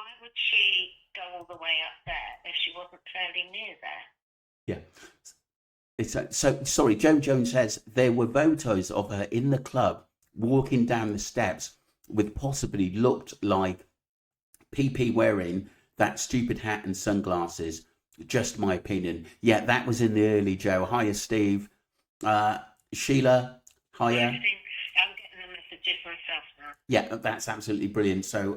why would she go all the way up there if she wasn't fairly near there? Yeah. So sorry, Joe Jones says there were photos of her in the club walking down the steps with possibly looked like PP wearing that stupid hat and sunglasses. Just my opinion. Yeah, that was in the early, Joe. Hiya, Steve. Sheila, hiya. I'm getting the messages myself now. Yeah, that's absolutely brilliant. So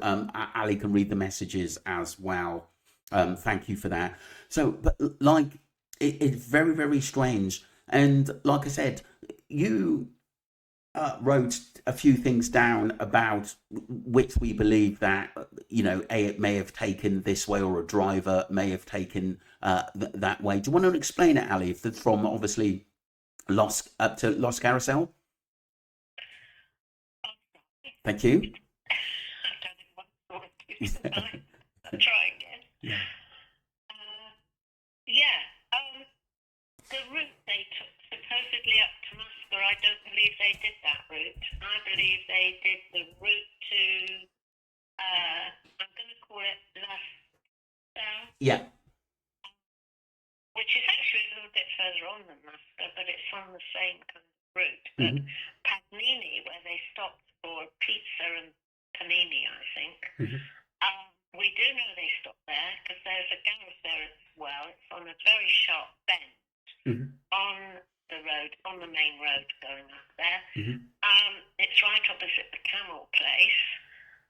Ali can read the messages as well. Thank you for that. So, but like, it's very, very strange. And like I said, you wrote a few things down about which we believe that it may have taken this way, or a driver may have taken that way. Do you want to explain it, Ali? From obviously Lost up to Lost Carousel. Thank you. I don't know what I'll try again. Yeah. Yeah. The route they took supposedly up to Musca, I don't believe they did that route. I believe they did the route to, I'm going to call it Las Yeah. which is actually a little bit further on than Musca, but it's on the same kind of route. But Pagnini, where they stopped for pizza and panini, I think. We do know they stopped there because there's a garage there as well. It's on a very sharp bend on the road, on the main road going up there. It's right opposite the Camel place.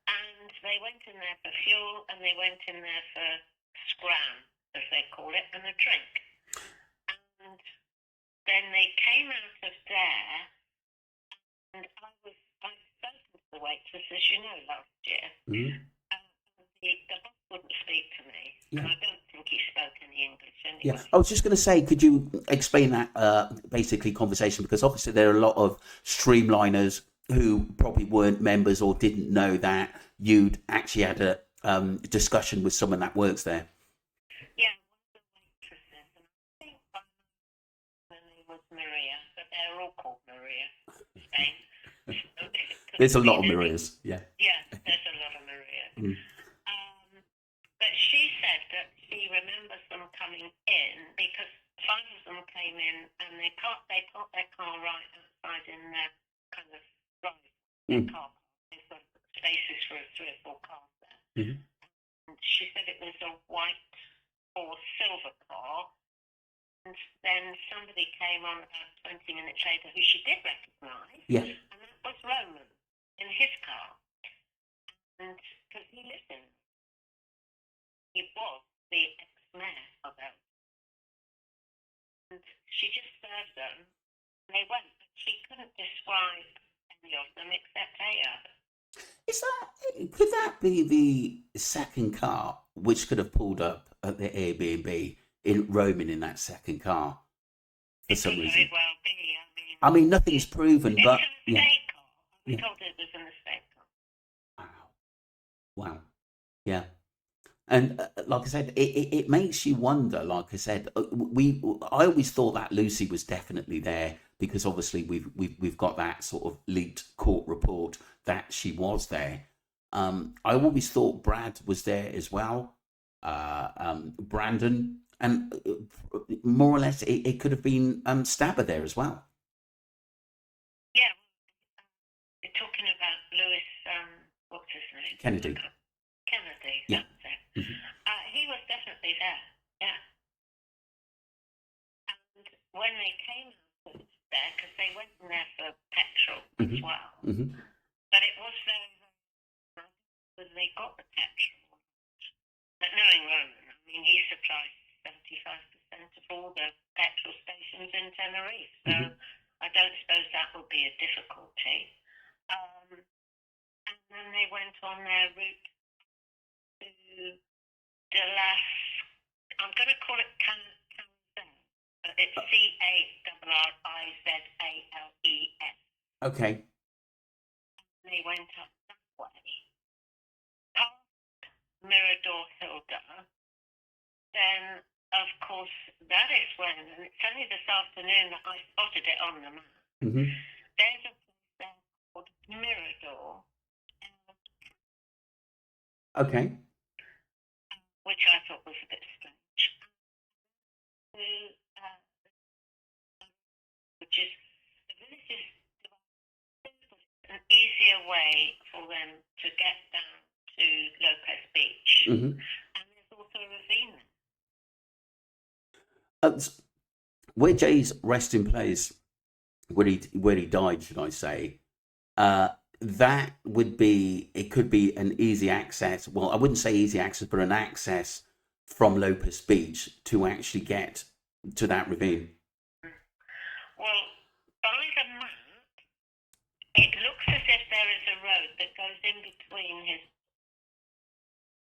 And they went in there for fuel, and they went in there for scram, as they call it, and a drink. And then they came out of there, and I'd spoken to the waitress, as you know, last year. The boss wouldn't speak to me, and I don't think he spoke any English anyway. Yeah, I was just going to say, could you explain that basically conversation? Because obviously there are a lot of streamliners who probably weren't members or didn't know that you'd actually had a discussion with someone that works there. Yeah, one of the waitresses, and I think her name was Maria, but they're all called Maria in Spain. There's a lot of Marias, yeah. Yeah, there's a lot of Maria. But she said that she remembers them coming in because 5 of them came in and they parked their car right outside in their kind of drive, car. They've got spaces for 3 or 4 cars there. And she said it was a white or silver car. And then somebody came on about 20 minutes later who she did recognise. Yeah. And that was Roman in his car. And because he lived in, he was the ex-mayor of El. And she just served them. And they went, but she couldn't describe any of them except Aya. Could that be the second car which could have pulled up at the Airbnb in Roman in that second car for some reason? Very well be. I mean, nothing's proven, but it's an estate car. We told her it was an estate car. Wow. Yeah. And like I said, it makes you wonder. Like I said, I always thought that Lucy was definitely there because obviously we've got that sort of leaked court report that she was there. I always thought Brad was there as well, Brandon, and more or less it could have been Stabber there as well. Yeah, you're talking about Lewis. What's his name? Kennedy. Yeah. That's it. He was definitely there. Yeah. And when they came out there, because they went in there for petrol as well, but it was very, when they got the petrol. But knowing Roman, I mean, he supplies 75% of all the petrol stations in Tenerife, so I don't suppose that would be a difficulty. And then they went on their route to the last, I'm going to call it Carousel, but it's Carrizales. Okay. And they went up that way, past Mirador Hilda. Then, of course, that is when, and it's only this afternoon that I spotted it on the map. There's a place there called Mirador. Okay. which I thought was a bit strange. Which is the village is an easier way for them to get down to Lopez Beach, and there's also a ravine. Where Jay's resting place, where he died, should I say? That would be, it could be an easy access. Well, I wouldn't say easy access, but an access from Lopez Beach to actually get to that ravine. Well, by the map, it looks as if there is a road that goes in between his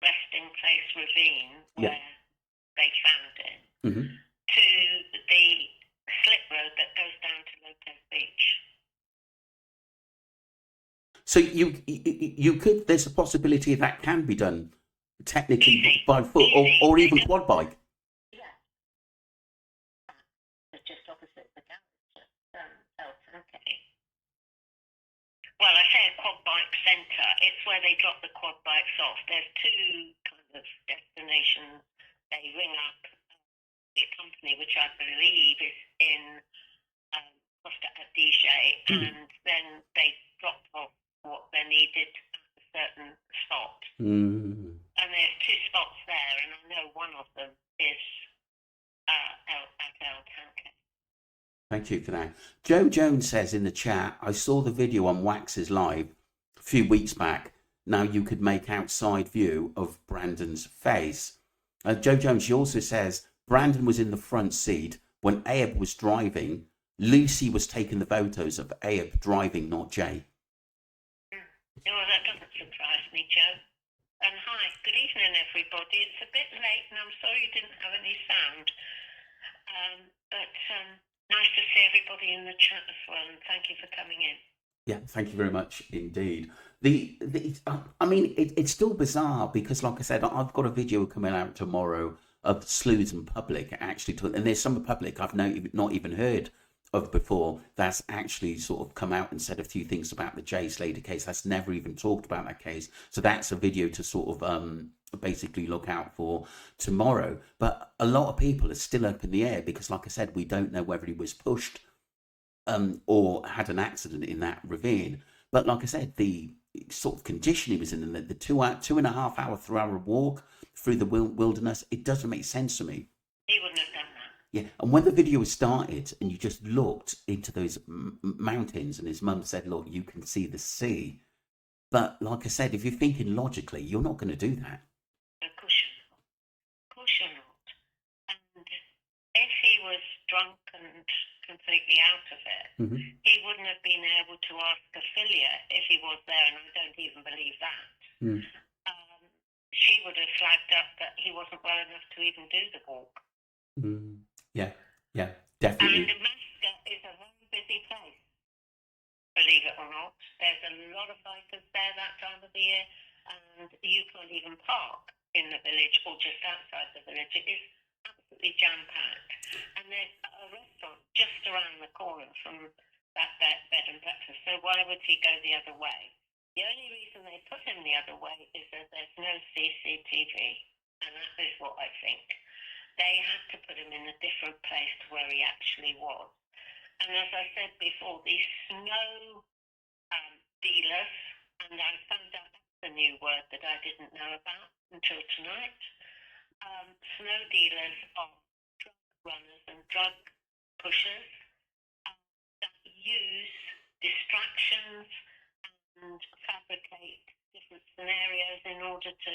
resting place ravine, where they found it, to the slip road that goes down to Lopez Beach. So you could, there's a possibility that can be done technically by foot or even quad bike. Yeah. It's just opposite the garage. Okay. Well, I say a quad bike centre. It's where they drop the quad bikes off. There's two kind of destinations. They ring up the company, which I believe is in Costa Adige, and then they drop off what they needed at a certain spot. And there's two spots there, and I know one of them is at El Tanque. Thank you for that. Joe Jones says in the chat, I saw the video on Wax's Live a few weeks back. Now you could make outside view of Brandon's face. Joe Jones, she also says, Brandon was in the front seat when Abe was driving. Lucy was taking the photos of Abe driving, not Jay. Well, that doesn't surprise me, Joe. And hi, good evening, everybody. It's a bit late, and I'm sorry you didn't have any sound. But nice to see everybody in the chat as well, and thank you for coming in. Yeah, thank you very much indeed. It's still bizarre because, like I said, I've got a video coming out tomorrow of sleuths and public actually, and there's some public I've not even heard of before that's actually sort of come out and said a few things about the Jay Slater case. That's never even talked about that case. So that's a video to sort of basically look out for tomorrow. But a lot of people are still up in the air because, like I said, we don't know whether he was pushed or had an accident in that ravine. But like I said, the sort of condition he was in, the 2.5 hour, 3 hour walk through the wilderness, it doesn't make sense to me. He wouldn't have done that. Yeah, and when the video was started and you just looked into those mountains and his mum said, look, you can see the sea. But like I said, if you're thinking logically, you're not going to do that. Of course you're not. And if he was drunk and completely out of it, he wouldn't have been able to ask Ophelia if he was there, and I don't even believe that. She would have flagged up that he wasn't well enough to even do the walk. Yeah, definitely. And Mascot is a very busy place, believe it or not. There's a lot of bikers there that time of the year, and you can't even park in the village or just outside the village. It is absolutely jam-packed. And there's a restaurant just around the corner from that bed and breakfast, so why would he go the other way? The only reason they put him the other way is that there's no CCTV, and that is what I think. They had to put him in a different place to where he actually was. And as I said before, these snow dealers, and I found out that's a new word that I didn't know about until tonight. Snow dealers are drug runners and drug pushers that use distractions and fabricate different scenarios in order to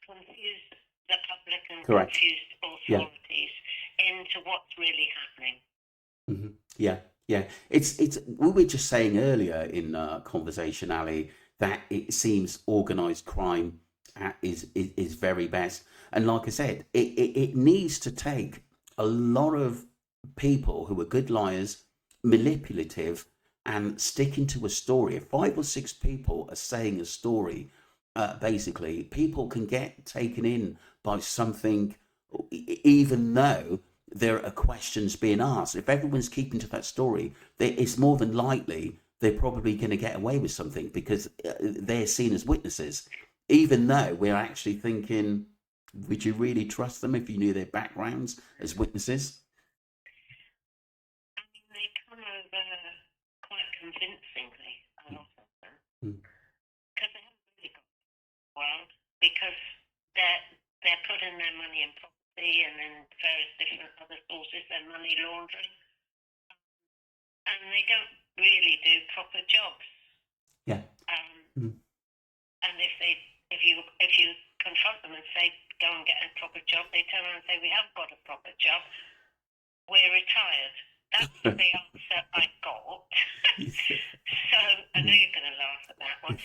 confuse the public and confuse authorities into what's really happening. Yeah. It's we were just saying earlier in conversation, Ali, that it seems organised crime is very best. And like I said, it needs to take a lot of people who are good liars, manipulative, and sticking to a story. If 5 or 6 people are saying a story, basically, people can get taken in by something, even though there are questions being asked. If everyone's keeping to that story, it's more than likely they're probably going to get away with something because they're seen as witnesses, even though we're actually thinking, Would you really trust them if you knew their backgrounds as witnesses? I mean, they come over quite convincingly, a lot of them, Mm. because they haven't really got the world, because they're putting their money in property and in various different other sources, their money laundering, and they don't really do proper jobs. Yeah. Um, and if you confront them and say go and get a proper job, they turn around and say we haven't got a proper job, we're retired. That's the answer I got. So I know you're going to laugh at that one.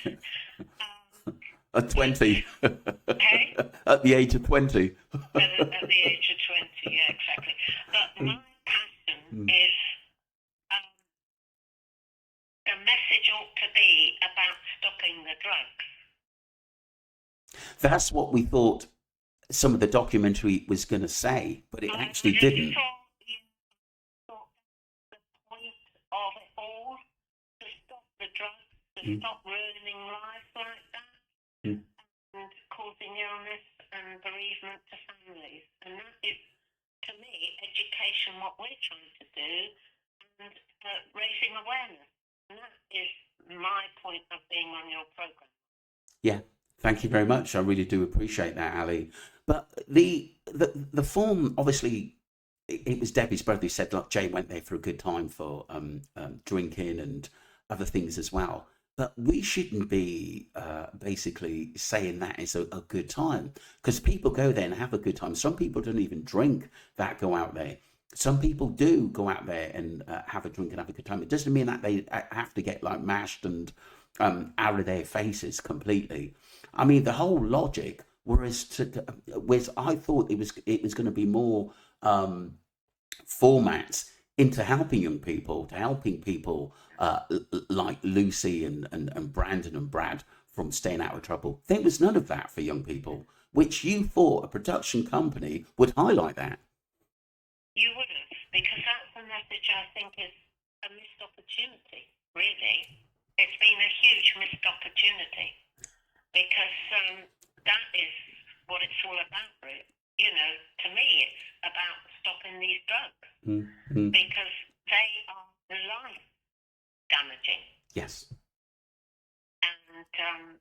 At 20. Okay? At the age of 20. At the age of 20, yeah, exactly. But my passion is the message ought to be about stopping the drugs. That's what we thought some of the documentary was going to say, but it actually didn't. Thought the point of it all, to stop the drugs, to stop ruining lives like that, and causing illness and bereavement to families. And that is, to me, education, what we're trying to do, and raising awareness. And that is my point of being on your program. Yeah, thank you very much. I really do appreciate that, Ali. But the form, obviously, it was Debbie's brother who said, look, Jay went there for a good time for drinking and other things as well. But we shouldn't be basically saying that is a good time, because people go there and have a good time. Some people don't even drink that go out there. Some people do go out there and have a drink and have a good time. It doesn't mean that they have to get like mashed and out of their faces completely. I mean, the whole logic whereas I thought it was going to be more formats into helping young people, to helping people like Lucy and Brandon and Brad from staying out of trouble. There was none of that for young people, which you thought a production company would highlight that. You would have, because that's a message I think is a missed opportunity, really. It's been a huge missed opportunity, because that is what it's all about, really. You know, to me, it's about stopping these drugs, because they are life damaging. Yes. And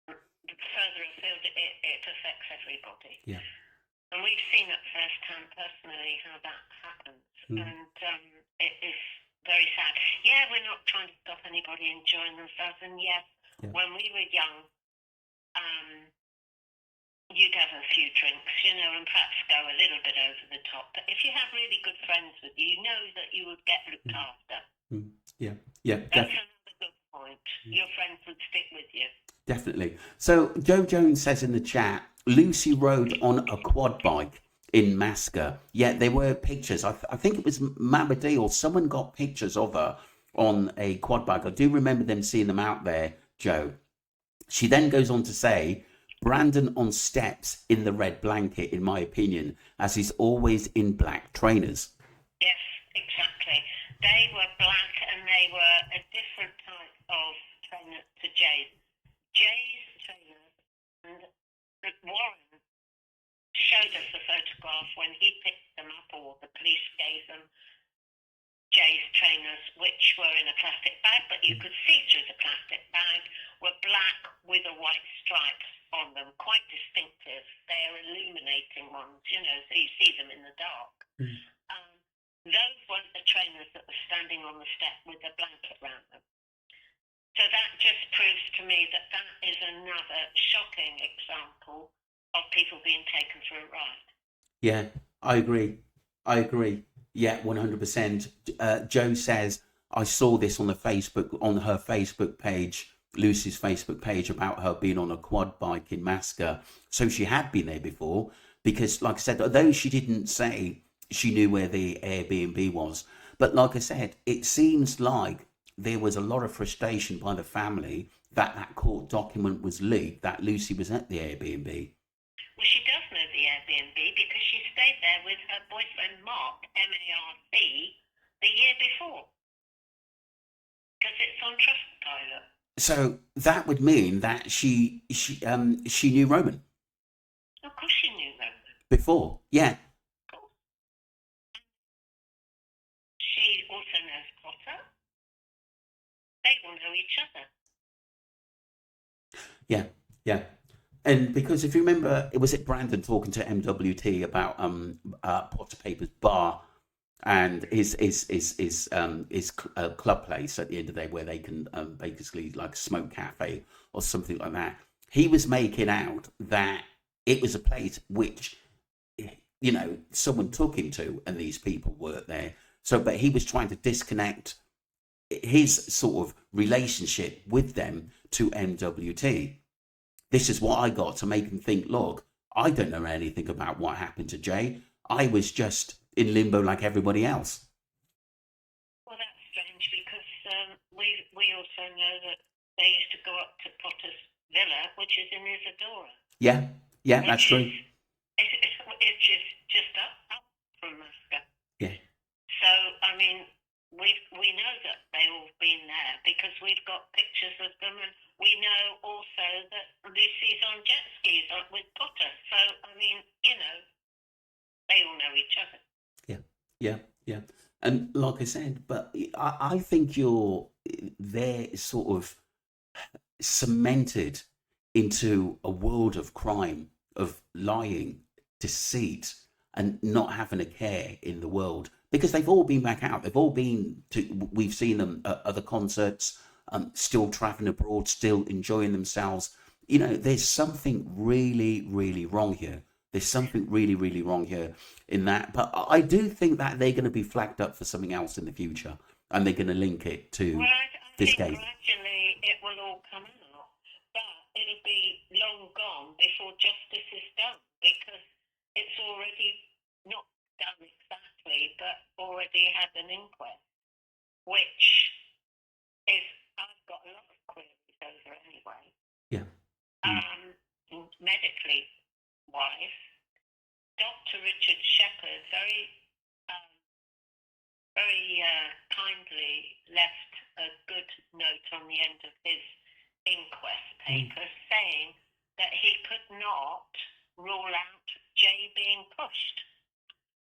further afield, it affects everybody. Yeah. And we've seen it firsthand personally how that happens. And it is very sad. Yeah, we're not trying to stop anybody enjoying themselves. And yes, when we were young, you'd have a few drinks, you know, and perhaps go a little bit over the top. But if you have really good friends with you, you know that you would get looked after. Yeah. That's another good point. Your friends would stick with you. Definitely. So Joe Jones says in the chat, Lucy rode on a quad bike in Masca. Yeah, there were pictures. I think it was Mamadi or someone got pictures of her on a quad bike. I do remember them seeing them out there, Joe. She then goes on to say, Brandon on steps in the red blanket, in my opinion, as he's always in black trainers. Yes, exactly. They were black and they were a different type of trainer to Jay's. Jay's trainers, and Warren showed us the photograph when he picked them up, or the police gave them Jay's trainers, which were in a plastic bag, but you could see through the plastic bag, were black with a white stripe on them, quite distinctive. They are illuminating ones, you know, so you see them in the dark. Those weren't the trainers that were standing on the step with a blanket around them. So that just proves to me that that is another shocking example of people being taken for a ride. Yeah, I agree. Yeah, 100%. Joe says, I saw this on her Facebook page, Lucy's Facebook page, about her being on a quad bike in Masca. So she had been there before, because like I said, although she didn't say she knew where the Airbnb was, but like I said, it seems like there was a lot of frustration by the family that court document was leaked, that Lucy was at the Airbnb. Well, she does know the Airbnb because she stayed there with her boyfriend Mark, M-A-R-C, the year before. Because it's on Trustpilot. So that would mean that she knew Roman. Of of course she knew them. Before, yeah. Of course. She also knows Potter. They all know each other. Yeah, yeah. And because if you remember, was it Brandon talking to MWT about Potter Paper's bar and his club place at the end of the day where they can basically like smoke cafe or something like that. He was making out that it was a place which someone took him to, and these people worked there. So, but he was trying to disconnect his sort of relationship with them to MWT. This is what I got to make him think, look, I don't know anything about what happened to Jay. I was just in limbo like everybody else. Well, that's strange because we also know that they used to go up to Potter's villa, which is in Isadora. Yeah, that's true. It's just up from Muscat. Yeah. So, I mean, we know that they've all been there because we've got pictures of them, and we know also that Lucy's on jet skis with Potter. So, I mean, they all know each other. Yeah. And like I said, but I think they're sort of cemented into a world of crime, of lying, deceit, and not having a care in the world because they've all been back out. They've all been to. We've seen them at other concerts, still traveling abroad, still enjoying themselves. There's something really, really wrong here. There's something really, really wrong here in that. But I do think that they're going to be flagged up for something else in the future, and they're going to link it to I this think case. gradually it will all come out, but it'll be long gone before justice is done because it's already not done exactly, but already had an inquest, which is I've got a lot of queries over anyway. Yeah. Medically wise, Dr. Richard Shepherd very kindly left a good note on the end of his inquest paper saying that he could not rule out Jay being pushed.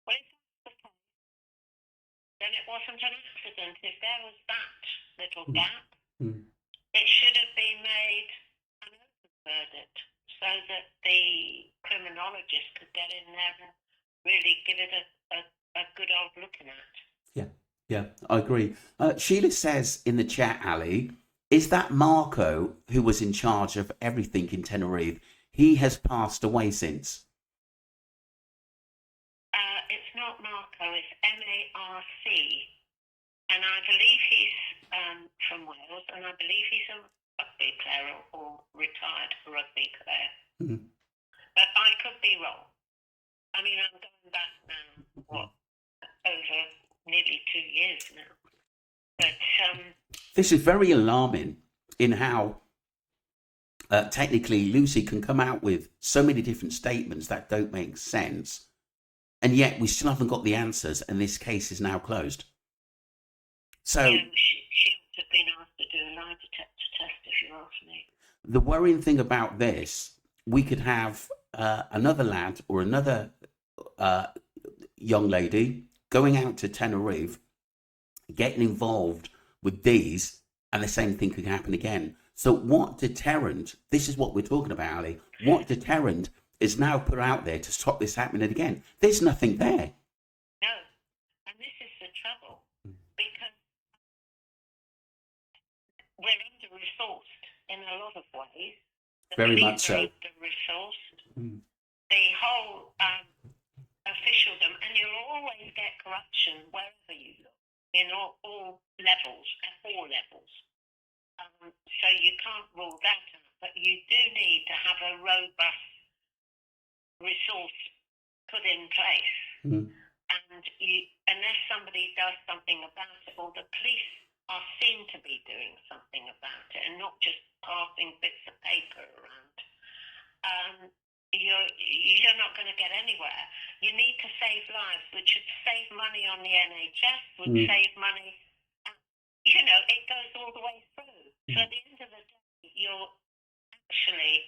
Well, if that's the case, then it wasn't an accident. If there was that little gap, it should have been made an open verdict so that the criminologist could get in there and really give it a good old looking at. Yeah, I agree. Sheila says in the chat, Ali, is that Marco who was in charge of everything in Tenerife? He has passed away since. It's not Marco, it's M-A-R-C. And I believe he's from Wales, and I believe he's a rugby player or retired rugby player. But I could be wrong. I mean, I'm going back now, over nearly 2 years now. But this is very alarming in how technically Lucy can come out with so many different statements that don't make sense, and yet we still haven't got the answers, and this case is now closed. So she would have been asked to do a lie detector test, if you ask me. The worrying thing about this, we could have another lad or another young lady going out to Tenerife, getting involved with these, and the same thing could happen again. So what deterrent, this is what we're talking about, Ali, what deterrent is now put out there to stop this happening again? There's nothing there. No, and this is the trouble, because we're under-resourced in a lot of ways. Very much so. Under-resourced. The whole officialdom, and you'll always get corruption wherever you look, in all levels, at all levels. So you can't rule that out, but you do need to have a robust resource put in place. And unless somebody does something about it, or the police are seen to be doing something about it, and not just passing bits of paper around, you're not going to get anywhere. You need to save lives, which would save money on the NHS, would save money. It goes all the way through. So at the end of the day, you're actually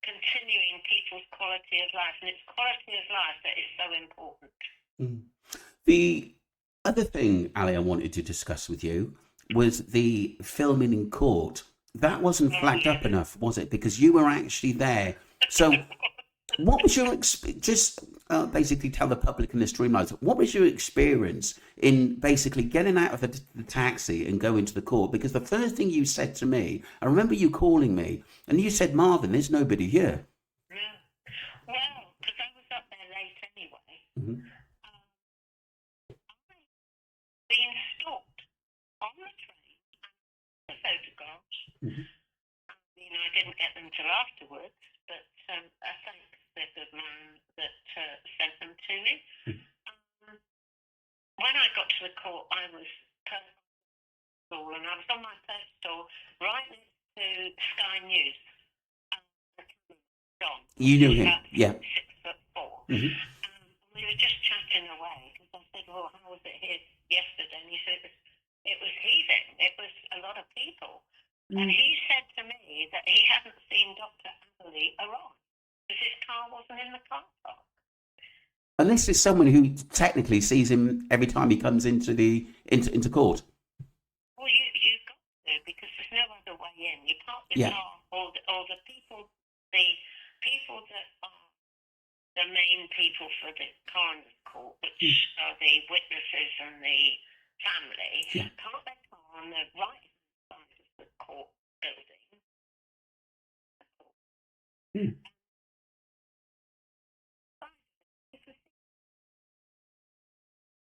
continuing people's quality of life, and it's quality of life that is so important. The other thing, Ali, I wanted to discuss with you was the filming in court. That wasn't flagged up enough, was it? Because you were actually there. So, what was your just basically tell the public in the streamlines, what was your experience in basically getting out of the taxi and going to the court? Because the first thing you said to me, I remember you calling me, and you said, Marvin, there's nobody here. Yeah. Well, because I was up there late anyway. Mm-hmm. Being stalked on the train and the photographs. Mm-hmm. I mean, I didn't get them till afterwards, but I thank the good man that sent them to me. Mm-hmm. When I got to the court, I was pedestal, and I was on my pedestal right next to Sky News. John. You knew him, yeah. 6'4". Mm-hmm. We were just chatting away because I said, "Well, how was it here yesterday?" And he said it was heaving. It was a lot of people. And he said to me that he hadn't seen Dr. Adderley arrive because his car wasn't in the car park. And this is someone who technically sees him every time he comes into court. Well, you got to, because there's no other way in. You park your car, or the people that are the main people for the coroner's court, which are the witnesses and the family, park their car on the right side of the court building.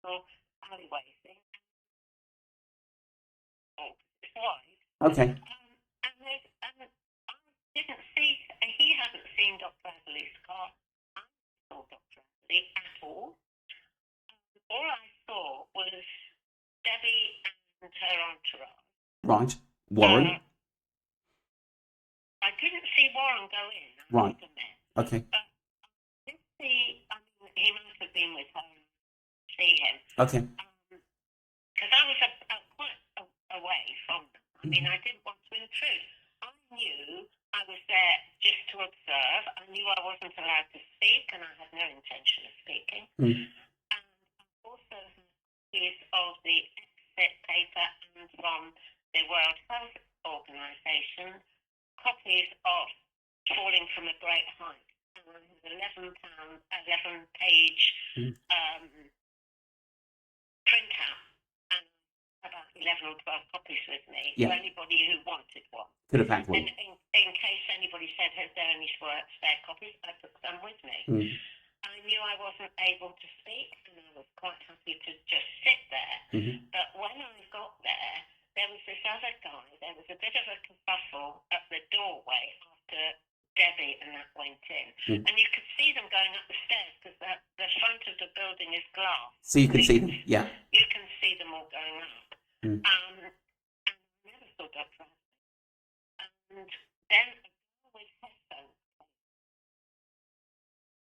Or alleyway thing. Oh, it's wide. Okay. And I didn't see, he hadn't seen Dr. Adderley's car. I saw Dr. Adderley at all. All I saw was Debbie and her entourage. Right. Warren? I didn't see Warren go in. Right. Okay. I didn't see, I mean, he must have been with her and see him. Okay. Because I was quite away from them. I mean, I didn't want to intrude. I knew I was there just to observe. I knew I wasn't allowed to speak, and I had no intention of speaking. And I also had copies of the exit paper and from the World Health Organization, copies of Falling from a Great Height. And I had 11-page printout, and about 11 or 12 copies with me for anybody who wanted one. Could have had one. And in case anybody said, "Has there any spare copies?" I took some with me. I knew I wasn't able to speak, and I was quite happy to just sit there. But when I got there was this other guy. There was a bit of a kerfuffle at the doorway after Debbie and that went in. And you could see them going up the stairs because the front of the building is glass. So you can see them, yeah. You can see them all going up. And I never saw Dr. Adderley. And then a girl with headphones,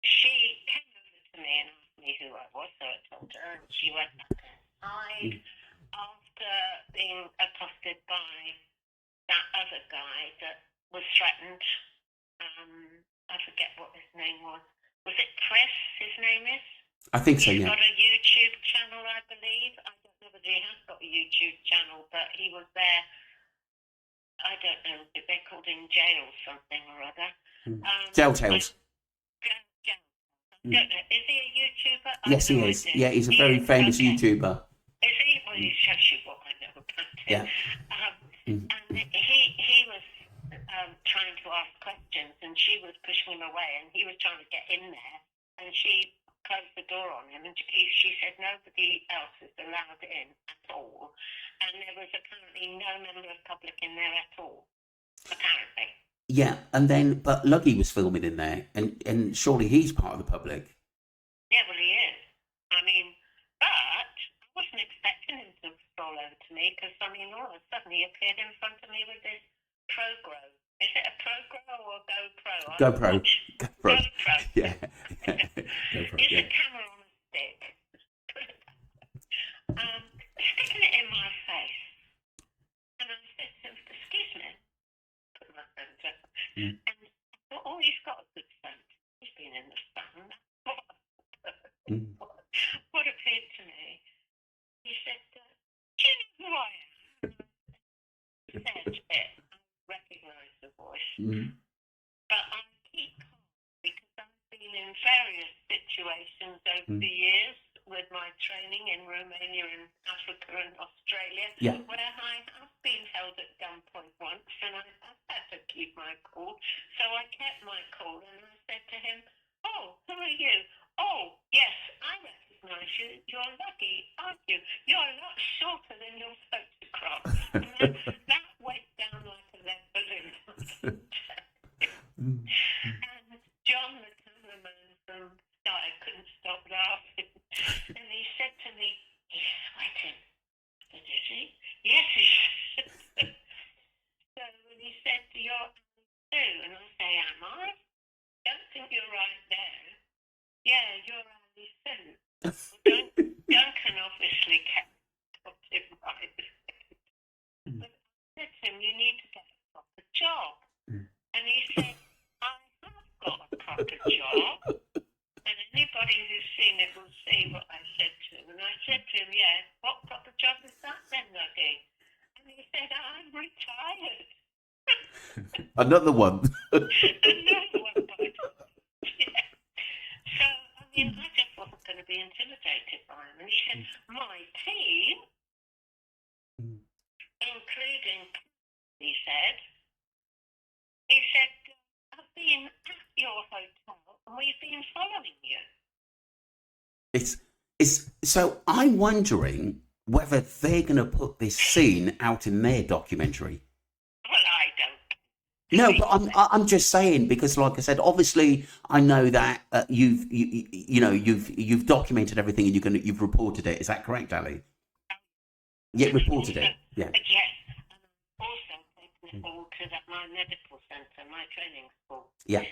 she came over to me and asked me who I was, so I told her, and she went back inside after being accosted by that other guy that was threatened. I forget what his name was. Was it Chris, his name is? I think so, He's yeah. got a YouTube channel, I believe. I don't know whether he has got a YouTube channel, but he was there. I don't know if they're called in jail something or other. Jail Tales. I don't know. Is he a YouTuber? Yes, he is. Yeah, he's a very famous YouTuber. Is he? Well, he shows you what I know about him. Yeah. And he was trying to ask questions, and she was pushing him away, and he was trying to get in there, and she closed the door on him, and she said nobody else is allowed in at all, and there was apparently no member of the public in there at all, apparently. Yeah, and then, but Luggy was filming in there, and surely he's part of the public. Yeah, well, he is. I mean, but I wasn't expecting him to stroll over to me, because, I mean, all of a sudden he appeared in front of me with this ProGro. Is it a ProGro or a GoPro? GoPro. GoPro. Yeah. GoPro, it's a camera on a stick. Sticking it in my face. And I said to him, "Excuse me." Put my phone down. And I thought, all these what appeared to me, he said, do you know who I am? He said it. I recognise the voice. But I keep calm because I've been in various situations over the years with my training in Romania and Africa and Australia, where I have been held at gunpoint once and I have had to keep my cool. So I kept my cool and I said to him, oh, who are you? Oh, yes, I recognise you. You're lucky, aren't you? You're a lot shorter than your photograph. And that went down like a lead balloon. And John, the cameraman from Sky, couldn't stop laughing. And he said to me, he's sweating. I said, is he? Yes, he is. So when he said, you're Sue, and I say, am I? Don't think you're right there. Yeah, you're Ali Sue. Duncan obviously got him right. But I said to him, you need to get a proper job. And he said, I have got a proper job. And anybody who's seen it will see what I said to him. And I said to him, yeah, what proper job is that then, Nuggy? And he said, I'm retired. Another one. Another one, by the way. Yeah. So, I mean, I just wasn't going to be intimidated by him. And he said, my team, including, he said, I've been at your hotel and we've been following you. It's so I'm wondering whether they're going to put this scene out in their documentary. Well, I don't. No, but I'm just saying because, like I said, obviously I know that you've documented everything and you've reported it. Is that correct, Ali? Yeah, reported it. Yeah. Yes, and I've also taken it all to my medical centre, my training school. Yeah.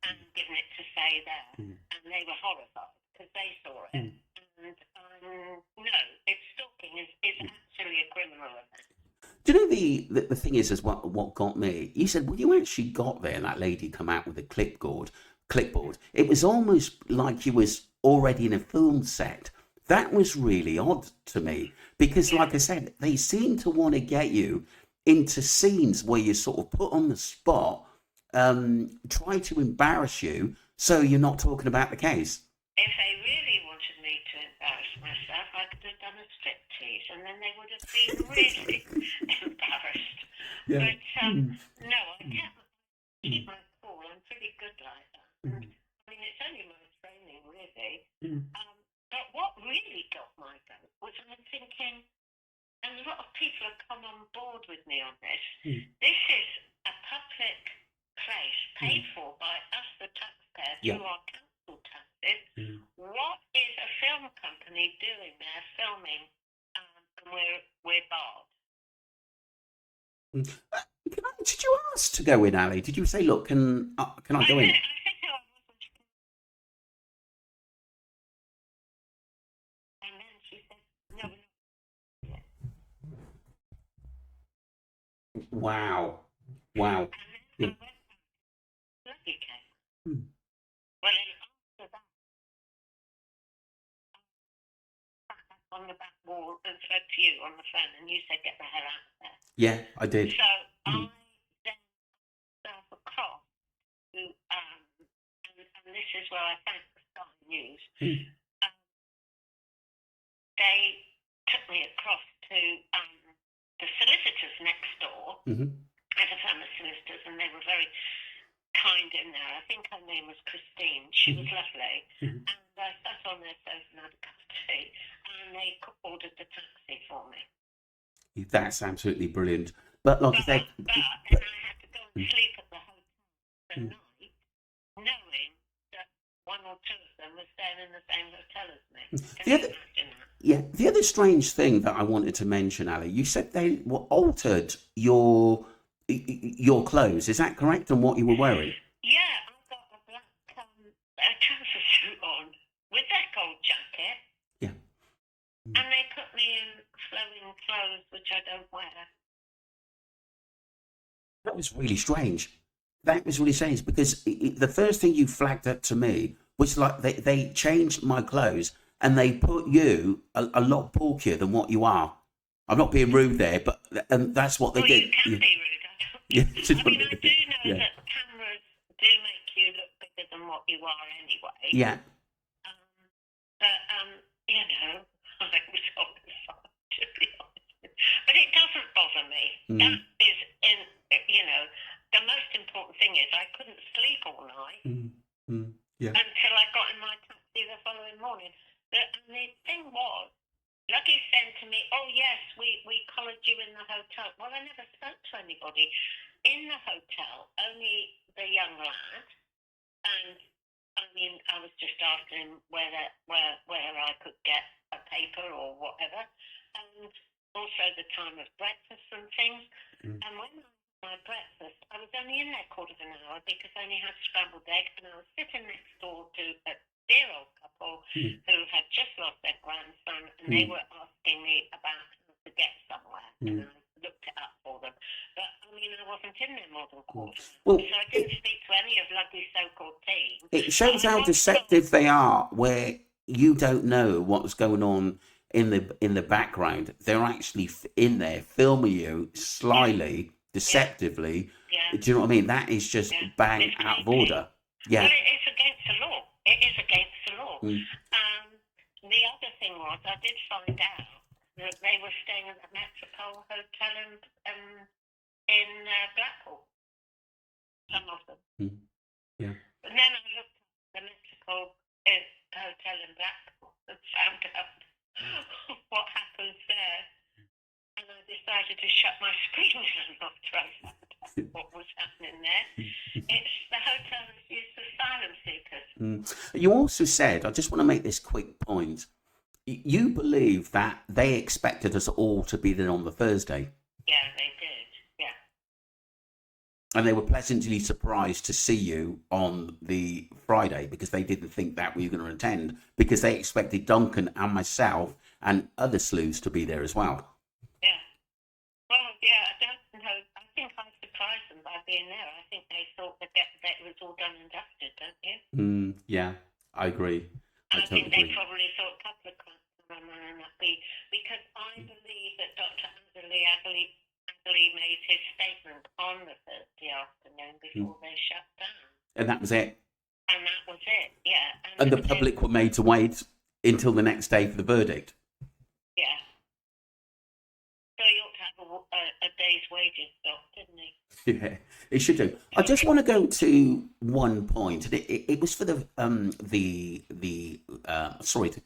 And given it to say there, and they were horrified because they saw it. And no, it's stalking is actually a criminal offence. Do you know the thing is what got me? You said when you actually got there, and that lady come out with a clipboard. It was almost like you was already in a film set. That was really odd to me because, like I said, they seem to want to get you into scenes where you're sort of put on the spot, try to embarrass you, so you're not talking about the case. If they really wanted me to embarrass myself, I could have done a striptease, and then they would have been really embarrassed. Yeah. But no, I can't keep my cool. I'm pretty good like that. And, I mean, it's only my training, really. But what really got my goat was I'm thinking, and a lot of people have come on board with me on this. This is a public place paid for by us, the taxpayers, through our council taxes. What is a film company doing there filming, and we're barred? Did you ask to go in, Ali? Did you say, look, can I go in? I said no, I wasn't. And then she said, no, we're not. Wow. And then I went back. Lucky came. Well, then after that, I sat back on the back wall and spoke to you on the phone, and you said, get the hell out of there. Yeah, I did. So I then myself across to, and this is where I thank the Sky News. They took me across to the solicitors next door, as a firm of solicitors, and they were very kind in there. I think her name was Christine. She was lovely. And I sat on their sofa and had a cup of tea, and they ordered the taxi for me. That's absolutely brilliant. But like I said, then I had to go and sleep at the hotel the night, knowing that one or two of them were staying in the same hotel as me. Can you imagine that? Yeah, the other strange thing that I wanted to mention, Ali, you said they were altered your clothes. Is that correct? And what you were wearing? Yeah, I've got a black trouser suit on with that gold jacket. Yeah. And they put me in flowing clothes, which I don't wear. That was really strange. That was really strange because the first thing you flagged up to me which like they changed my clothes and they put you a lot bulkier than what you are. I'm not being rude there, but and that's what they Well, you did. can Yeah, be rude. I don't yeah, think. just I mean, I do know yeah, that cameras do make you look bigger than what you are anyway. yeah. Um, but you know, I was horrified, to be honest. But it doesn't bother me. That Mm, is, you know, the most important thing is I couldn't sleep all night mm, yeah. until I got in my taxi the following morning. And the thing was, Lucky said to me, "Oh yes, we collared you in the hotel." Well, I never spoke to anybody in the hotel, only the young lad. And I mean, I was just asking him where I could get a paper or whatever, and also the time of breakfast and things. Mm, And when I had my breakfast, I was only in there a quarter of an hour because I only had scrambled egg, and I was sitting next door to a dear old couple mm, who had just lost their grandson, and they mm, were asking me about how to get somewhere, and mm, I looked it up for them. But I mean, I wasn't in there more than a mm. quarter of an hour, Well, so I didn't speak to any of Luggie's so-called team. it But shows I how was told, deceptive they are, where you don't know what's going on in the background. They're actually in there filming you yeah, slyly, yeah, deceptively. yeah, Do you know what I mean? That is just yeah, bang it's out of crazy. order. Well, Yeah. it is against the law. It is against the law. Mm, The other thing was, I did find out that they were staying at the Metropole Hotel in Blackpool, some of them. mm, yeah. And then I looked at the Metropole Hotel in Blackpool and found out what happens there. And I decided to shut my screen down after I found out what was happening there. It's the hotel is used for asylum seekers. You also said, I just want to make this quick point. You believe that they expected us all to be there on the Thursday, Yeah, they did. Yeah. and they were pleasantly surprised to see you on the Friday because they didn't think that we were going to attend because they expected Duncan and myself and other sleuths to be there as well. Yeah. Well, yeah, I don't know. I think I surprised them by being there. I think they thought that it was all done and dusted, don't you? Yeah, I agree. I I totally think they agree. probably thought a couple of classes might not be, because I believe that Dr. Adderley made his statement on the Thursday afternoon Mm. before they shut down. And that was it. And that was it, yeah. And the public were made to wait until the next day for the verdict. Yeah. So he ought to have a day's wages stopped, didn't he? Yeah, it should do. I just want to go to one point, and it was for sorry to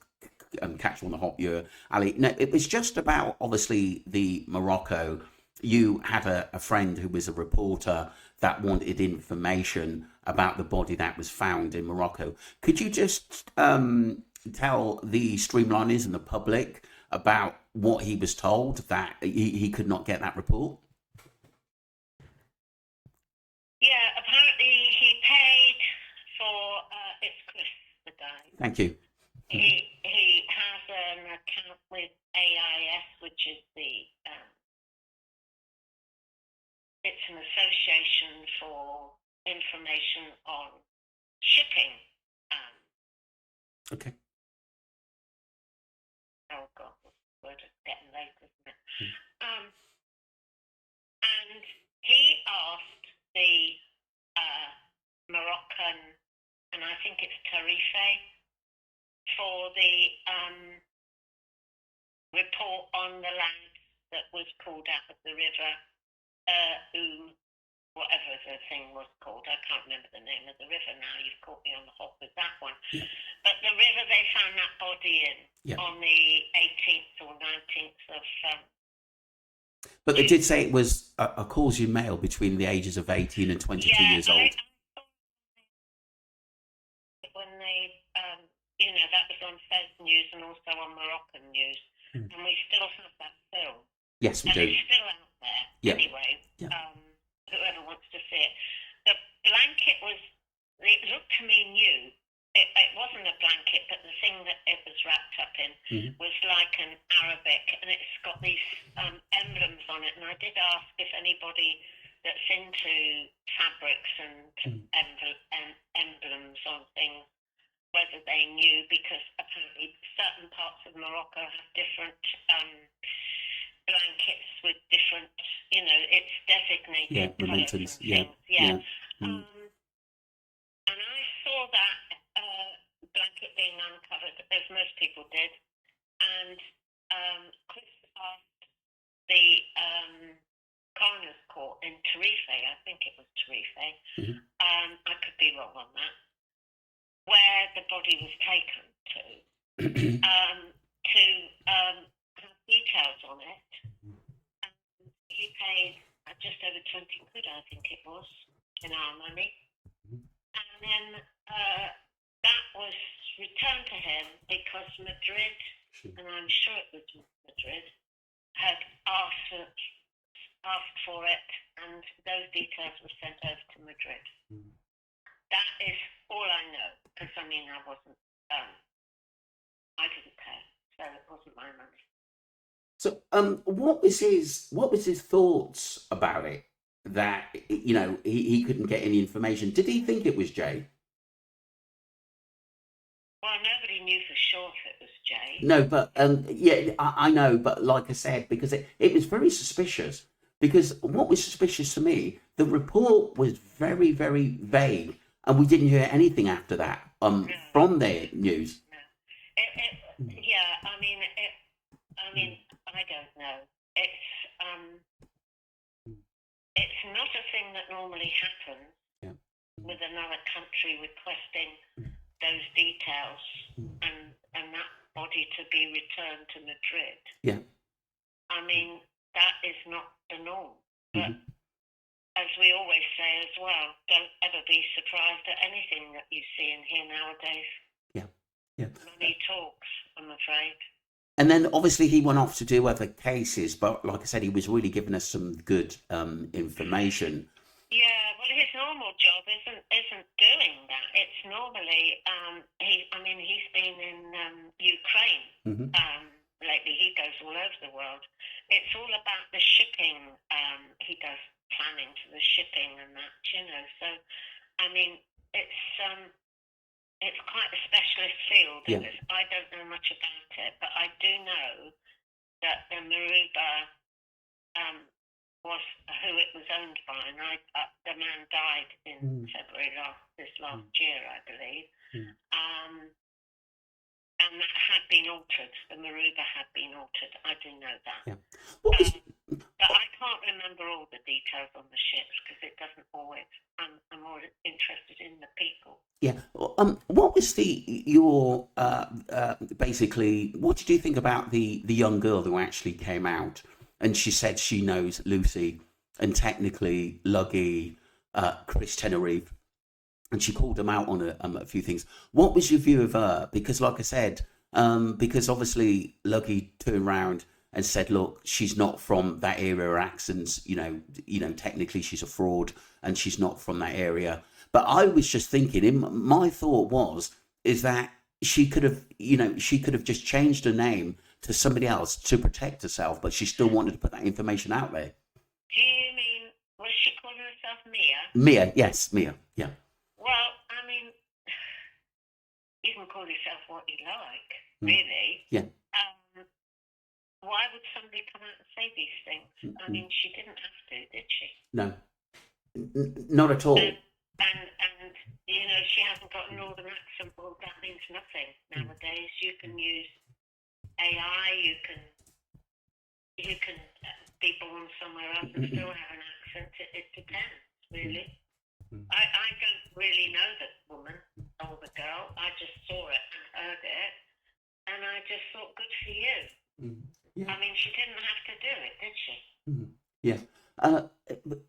catch you on the hop, you Ali. No, it was just about obviously the Morocco. You had a friend who was a reporter that wanted information about the body that was found in Morocco. Could you just tell the streamliners and the public about what he was told, that he could not get that report? Yeah, apparently he paid for it's Chris, the guy. Thank you. He has an account with AIS, which is it's an association for information on shipping. Okay. Oh God, we're just getting late, isn't it? And he asked the Moroccan, and I think it's Tarife, for the report on the lad that was pulled out of the river, whatever the thing was called. I can't remember the name of the river now. You've caught me on the hop with that one. Yeah. But the river they found that body in on the 18th or 19th of... But they did say it was a Caucasian male between the ages of 18 and 22 years old. When they, that was on Fed News and also on Moroccan News. And we still have that film. Yes, we do. It's still out there. Yeah. Anyway, Yeah. Whoever wants to see it. The blanket it looked to me new. It wasn't a blanket, but the thing that it was wrapped up in was like an Arabic, and it's got these emblems on it. And I did ask if anybody that's into fabrics and emblems on things whether they knew, because apparently certain parts of Morocco have different blankets with different, it's designated colours and things. Yeah. And I saw that blanket being uncovered, as most people did, and Chris asked the coroner's court in Tarife, I think it was Tarife, I could be wrong on that, where the body was taken to have details on it. And he paid just over 20 quid, I think it was, in our money. And then that was returned to him because Madrid, and I'm sure it was Madrid, had asked for it, and those details were sent over to Madrid. That is all I know, because I wasn't, I didn't pay, so it wasn't my money. So, what was his thoughts about it? That he couldn't get any information. Did he think it was Jay? Well, nobody knew for sure if it was Jay. No, but I know, but like I said, because it was very suspicious. Because what was suspicious to me, the report was very, very vague, and we didn't hear anything after that from their news. No. I don't know. It's not a thing that normally happens with another country requesting those details and that body to be returned to Madrid. Yeah. That is not the norm. But as we always say as well, don't ever be surprised at anything that you see and hear nowadays. Yeah. Money talks, I'm afraid. And then obviously he went off to do other cases, but like I said, he was really giving us some good information. Yeah, well, his normal job isn't doing that. It's normally he's been in Ukraine lately. He goes all over the world. It's all about the shipping. He does planning for the shipping and that, So it's quite a specialist field. Yeah. I don't know much about it, but I do know that the Maruba was who it was owned by, and the man died in February this last year, I believe. And that had been altered. The Maruba had been altered. I do know that. Yeah. But I can't remember all the details on the ships because it doesn't always. I'm more interested in the people. Yeah. What was your basically? What did you think about the young girl who actually came out and she said she knows Lucy and technically Luggy, Chris Tenerife, and she called him out on a few things. What was your view of her? Because, like I said, because obviously Luggy turned around and said, "Look, she's not from that area. Her accent's, technically she's a fraud and she's not from that area." But I was just thinking, my thought is that she could have just changed her name to somebody else to protect herself, but she still wanted to put that information out there. Do you mean, was she calling herself Mia? Mia, yes, Mia, yeah. Well, you can call yourself what you like, really. Yeah. Why would somebody come out and say these things? She didn't have to, did she? No, not at all. And she hasn't got a northern accent. Well, that means nothing nowadays. You can use AI. You can be born somewhere else and still have an accent. It depends, really. I don't really know the woman or the girl. I just saw it and heard it, and I just thought, good for you. Yeah. She didn't have to do it, did she? Yeah.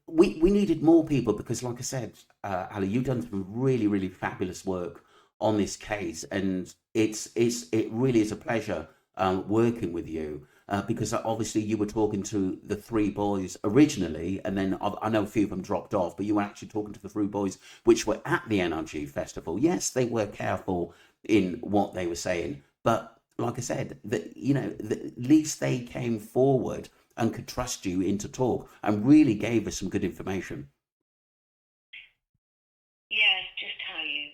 We needed more people because, like I said, Ali, you've done some really, really fabulous work on this case, and it really is a pleasure working with you. Because obviously you were talking to the three boys originally, and then I know a few of them dropped off, but you were actually talking to the three boys which were at the NRG festival. Yes, they were careful in what they were saying, but like I said, at least they came forward and could trust you into talk and really gave us some good information. Yeah, it's just how you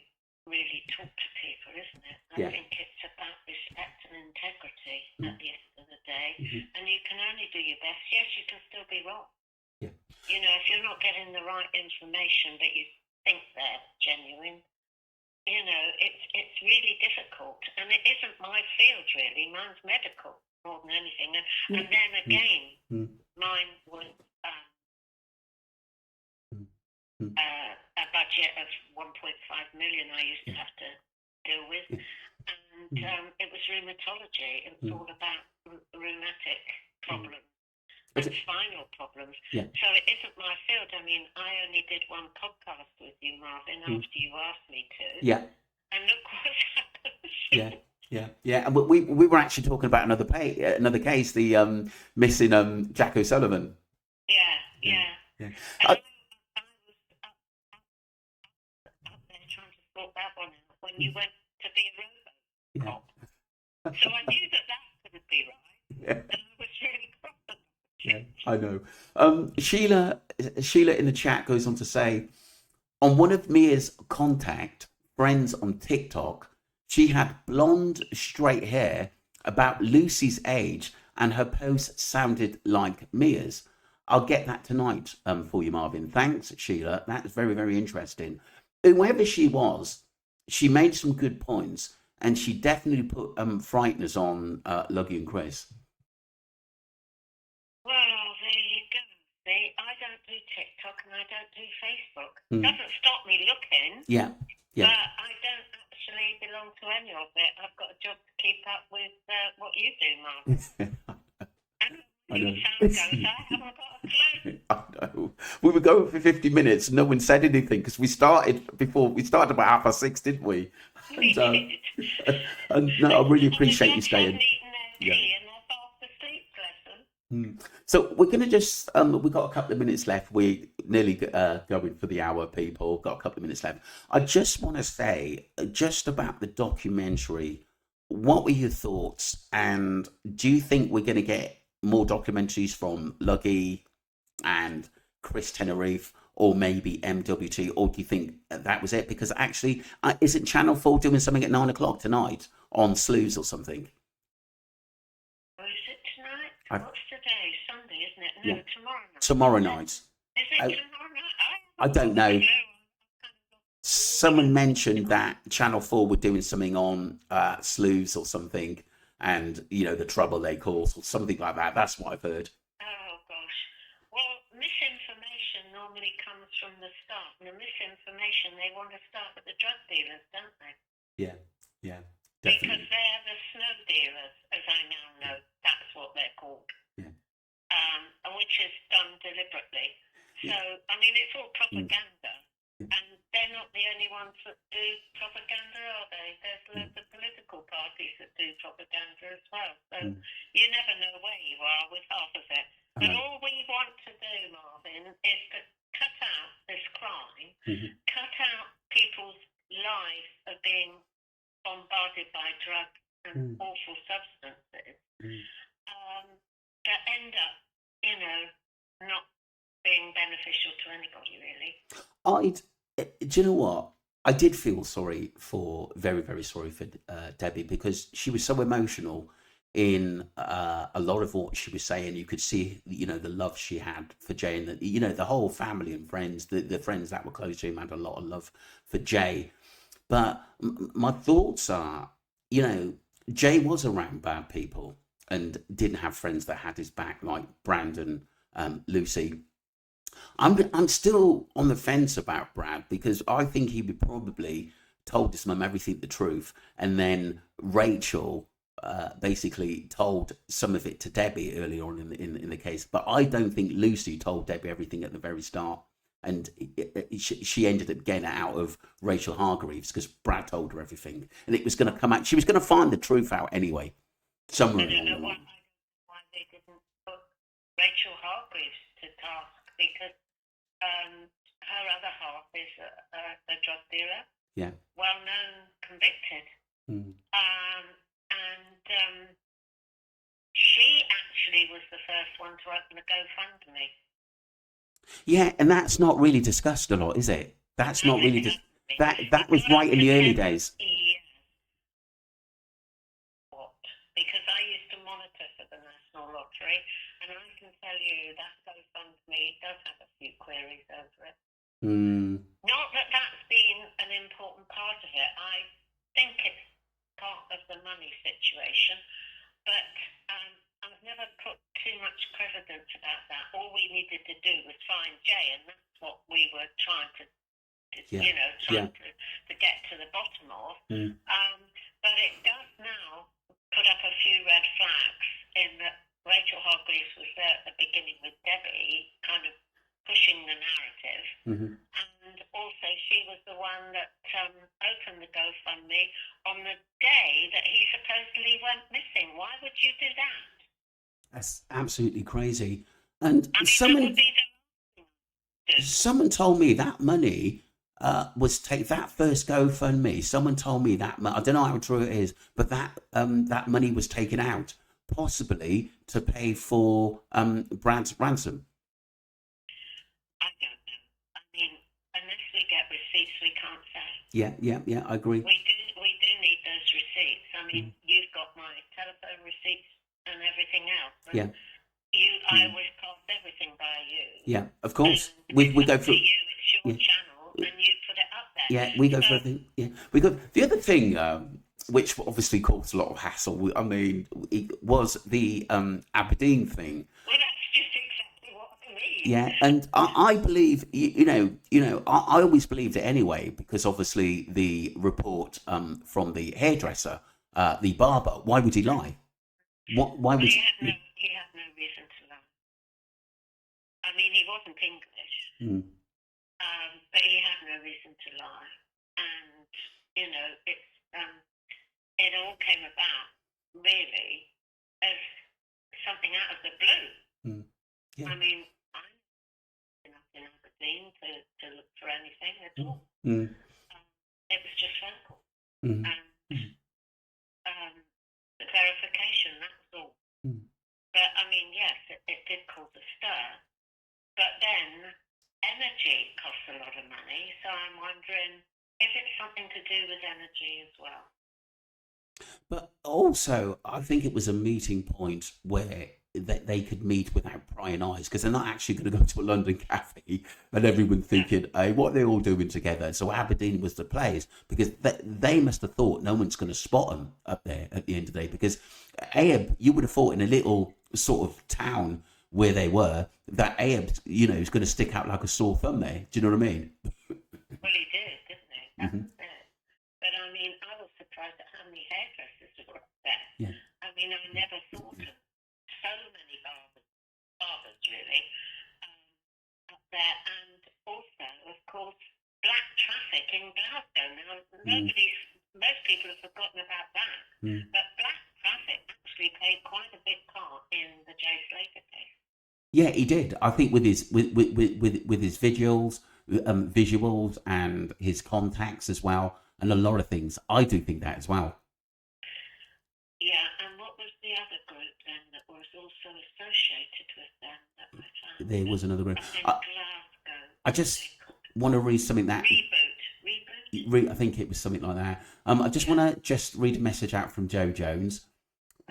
really talk to people, isn't Yeah. think it's about respect and integrity at the end of the day. And you can only do your best. Yes, you can still be wrong. Yeah. You know, if you're not getting the right information that you think they're genuine, you know, it's really difficult. And it isn't my field, really. Mine's medical more than anything. And then again, mine was a budget of 1.5 million I used to have to deal with. And it was rheumatology. It was all about rheumatic problems and spinal problems. Yeah. So it isn't my field. I mean, I only did one podcast with you, Marvin, after you asked me to. Yeah. And look what's happened. Yeah. And we were actually talking about another case, the missing Jack O'Sullivan. Yeah. Yeah. I was up there trying to sort that one out when you went to be a robot cop. So I knew that couldn't be right. Yeah. And I was really cross. Yeah, I know. Sheila in the chat goes on to say, on one of Mia's contact friends on TikTok, she had blonde, straight hair about Lucy's age, and her post sounded like Mia's. I'll get that tonight for you, Marvin. Thanks, Sheila. That's very, very interesting. Whoever she was, she made some good points, and she definitely put frighteners on Luggy and Chris. Well, there you go. See, I don't do TikTok and I don't do Facebook. Doesn't stop me looking. Yeah. But I don't actually belong to any of it. I've got a job to keep up with what you do, Mark. I know. I haven't got a clue. I know. We were going for 50 minutes. No one said anything because we started about 6:30, didn't we? And no, I really appreciate you staying. Yeah. So we're going to just, we've got a couple of minutes left. We're nearly going for the hour, people. Got a couple of minutes left. I just want to say just about the documentary. What were your thoughts? And do you think we're going to get more documentaries from Luggy and Chris Tenerife, or maybe MWT? Or do you think that was it? Because actually, isn't Channel 4 doing something at 9 o'clock tonight on Slews or something? Or is it tonight? What's today? Sunday, isn't it? No, yeah. Tomorrow night. Tomorrow night. Is it tomorrow night? I don't know. Someone mentioned that Channel 4 were doing something on Slews or something, and, you know, the trouble they cause or something like that. That's what I've heard. Oh, gosh. Well, misinformation normally comes from the start. And the misinformation, they want to start with the drug dealers, don't they? Yeah, definitely. Because they're the snow dealers, as I now know. That's what they're called. Yeah. Which is done deliberately. So, I mean, it's all propaganda. And they're not the only ones that do propaganda, are they? There's loads of political parties that do propaganda as well. So you never know where you are with half of it. But all we want to do, Marvin, is to cut out this crime, cut out people's lives of being bombarded by drugs and awful substances that end up, you know, not being beneficial to anybody, really. Do you know what? I did feel very, very sorry for Debbie, because she was so emotional in a lot of what she was saying. You could see, you know, the love she had for Jay, and you know, the whole family and friends, the friends that were close to him had a lot of love for Jay. But my thoughts are, you know, Jay was around bad people and didn't have friends that had his back, like Brandon, Lucy. I'm still on the fence about Brad, because I think he would probably told his mum everything, the truth, and then Rachel basically told some of it to Debbie early on in the case. But I don't think Lucy told Debbie everything at the very start, and she ended up getting it out of Rachel Hargreaves because Brad told her everything, and it was going to come out. She was going to find the truth out anyway, somewhere along the line. Why they didn't put Rachel Hargreaves to task, because her other half is a drug dealer, well known, convicted, and she actually was the first one to open a GoFundMe. Yeah, and that's not really discussed a lot, is it? That's not really that was right in the early days. Yeah. used to monitor for the National Lottery, and I can tell you that GoFundMe does have a few queries over it. Not that that's been an important part of it. I think it's part of the money situation, but I've never put too much credence about that. All we needed to do was find Jay, and that's what we were trying to get to the bottom of. But it does now put up a few red flags in that Rachel Hargreaves was there at the beginning with Debbie, kind of pushing the narrative. And also she was the one that opened the GoFundMe on the day that he supposedly went missing. Why would you do that? That's absolutely crazy. And I mean, someone told me that money was that first GoFundMe. Someone told me that I don't know how true it is, but that money was taken out possibly to pay for Brad's ransom. I don't know. I mean, unless we get receipts, we can't say. Yeah. I agree. We do need those receipts. I mean, you've got my telephone receipts and everything else. And I always pass everything by you. Yeah, of course. We go through. It's your channel, and you put it up there. Yeah, we go through everything. Yeah, we go. The other thing, which obviously caused a lot of hassle. I mean, it was the Aberdeen thing. Well, that's just exactly what I mean. Yeah, and I believe I always believed it anyway, because obviously the report from the hairdresser, the barber. Why would he lie? Why would he had no reason to lie. I mean, he wasn't English, but he had no reason to lie, and it's it all came about really as something out of the blue. Yeah. I mean, I'm not in Aberdeen to look for anything at all. It was just phone call. And the verification, that was all. But I mean, yes, it did cause a stir. But then energy costs a lot of money, so I'm wondering if it's something to do with energy as well. But also, I think it was a meeting point where they could meet without prying eyes, because they're not actually going to go to a London cafe and everyone thinking, hey, what are they all doing together? So Aberdeen was the place, because they must have thought no one's going to spot them up there at the end of the day, because Abe, you would have thought in a little sort of town where they were, that Abe, is going to stick out like a sore thumb there. Do you know what I mean? Well, he did, didn't he? That was it. But I mean, I was surprised at how many hairdressers were up there. Yeah. I mean, I never thought of so many barbers really, up there. And also, of course, black traffic in Glasgow. Now, most people have forgotten about that. But black traffic actually played quite a big part in the Jay Slater case. Yeah, he did. I think with his visuals and his contacts as well, and a lot of things. I do think that as well. Yeah, and what was the other group then that was also associated with them that I found? There was another group. Glasgow. I just want to read something that... Reboot? I think it was something like that. I just want to read a message out from Joe Jones.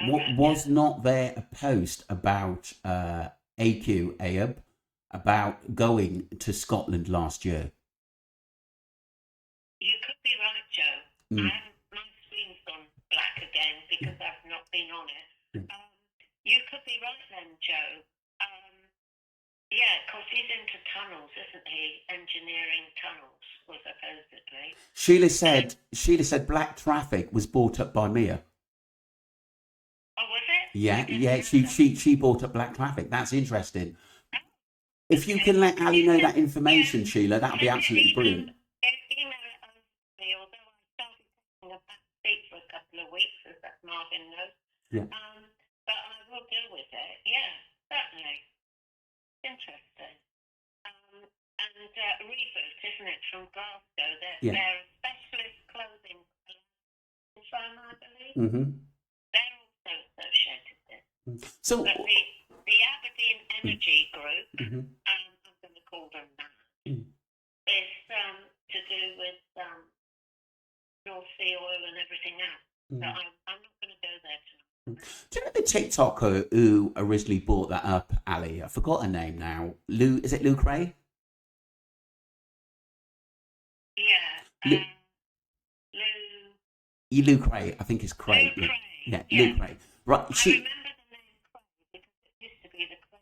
Was not there a post about Abe about going to Scotland last year? You could be right, Joe. My screen's gone black again because I've not been on it. You could be right then, Joe. Yeah, because he's into tunnels, isn't he? Engineering tunnels, was supposedly. Sheila said Black Traffic was bought up by Mia. Oh, was it? Yeah. She bought up Black Traffic. That's interesting. If you can let Ali know that information, Sheila, that would be absolutely brilliant. Email it over to me, although I started taking a back seat for a couple of weeks, as that Marvin knows. Yeah. But I will deal with it. Yeah, certainly. Interesting. And Reboot, isn't it, from Glasgow? They're a specialist clothing firm, I believe. They're also associated with it. So, but the Aberdeen Energy Group, I'm going to call them that, is to do with North Sea oil and everything else. So I'm not going to go there tonight. Do you know the TikToker who originally brought that up, Ali? I forgot her name now. Lou, is it Lou Cray? Yeah. Lou, Lou. Lou Cray, I think it's Lou Cray. Cray. Yeah, Yeah. Lou Cray. Right, I remember the name Cray because it used to be the Cray.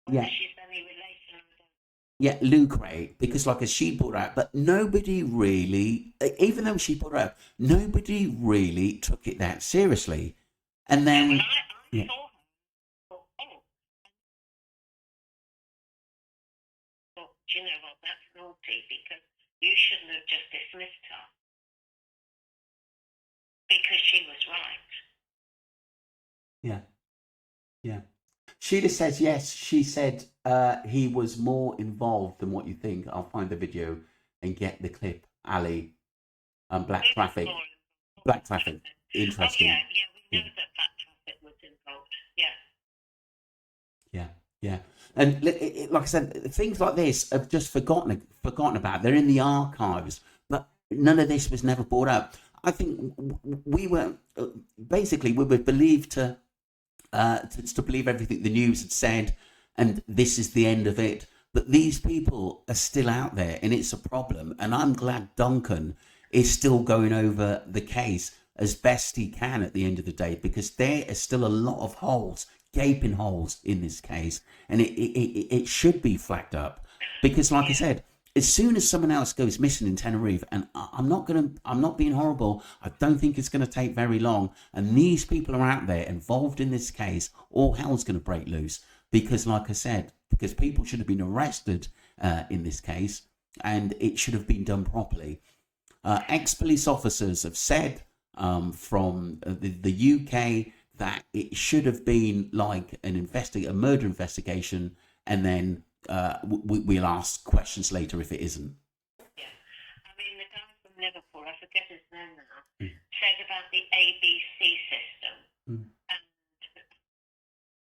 Whether yeah, she's any relation, I don't. yeah, Lou Cray, because like as she brought out, but nobody really, even though she brought out, nobody really took it that seriously. And Yeah, well, then, I yeah, saw her. Thought, oh, thought, do you know what? That's naughty because you shouldn't have just dismissed her because she was right. yeah, yeah. Sheila says yes. She said he was more involved than what you think. I'll find the video and get the clip. Ali, black Who was traffic, more black involved? traffic. Oh, yeah, Interesting. yeah, we Yeah, know that that traffic was involved. Yeah. yeah, yeah. And like I said, things like this have just forgotten about. They're in the archives, but none of this was never brought up. I think we were basically we were believed to believe everything the news had said, and this is the end of it. But these people are still out there, and it's a problem. And I'm glad Duncan is still going over the case as best he can at the end of the day, because there are still a lot of holes, gaping holes in this case, and it should be flagged up. Because, like I said, as soon as someone else goes missing in Tenerife, and I'm not being horrible, I don't think it's gonna take very long, and these people are out there involved in this case, all hell's gonna break loose. Because, like I said, because people should have been arrested in this case, and it should have been done properly. Ex-police officers have said from the UK that it should have been like a murder investigation, and then we'll ask questions later if it isn't. Yeah. I mean, the guy from Liverpool, I forget his name now, said about the ABC system and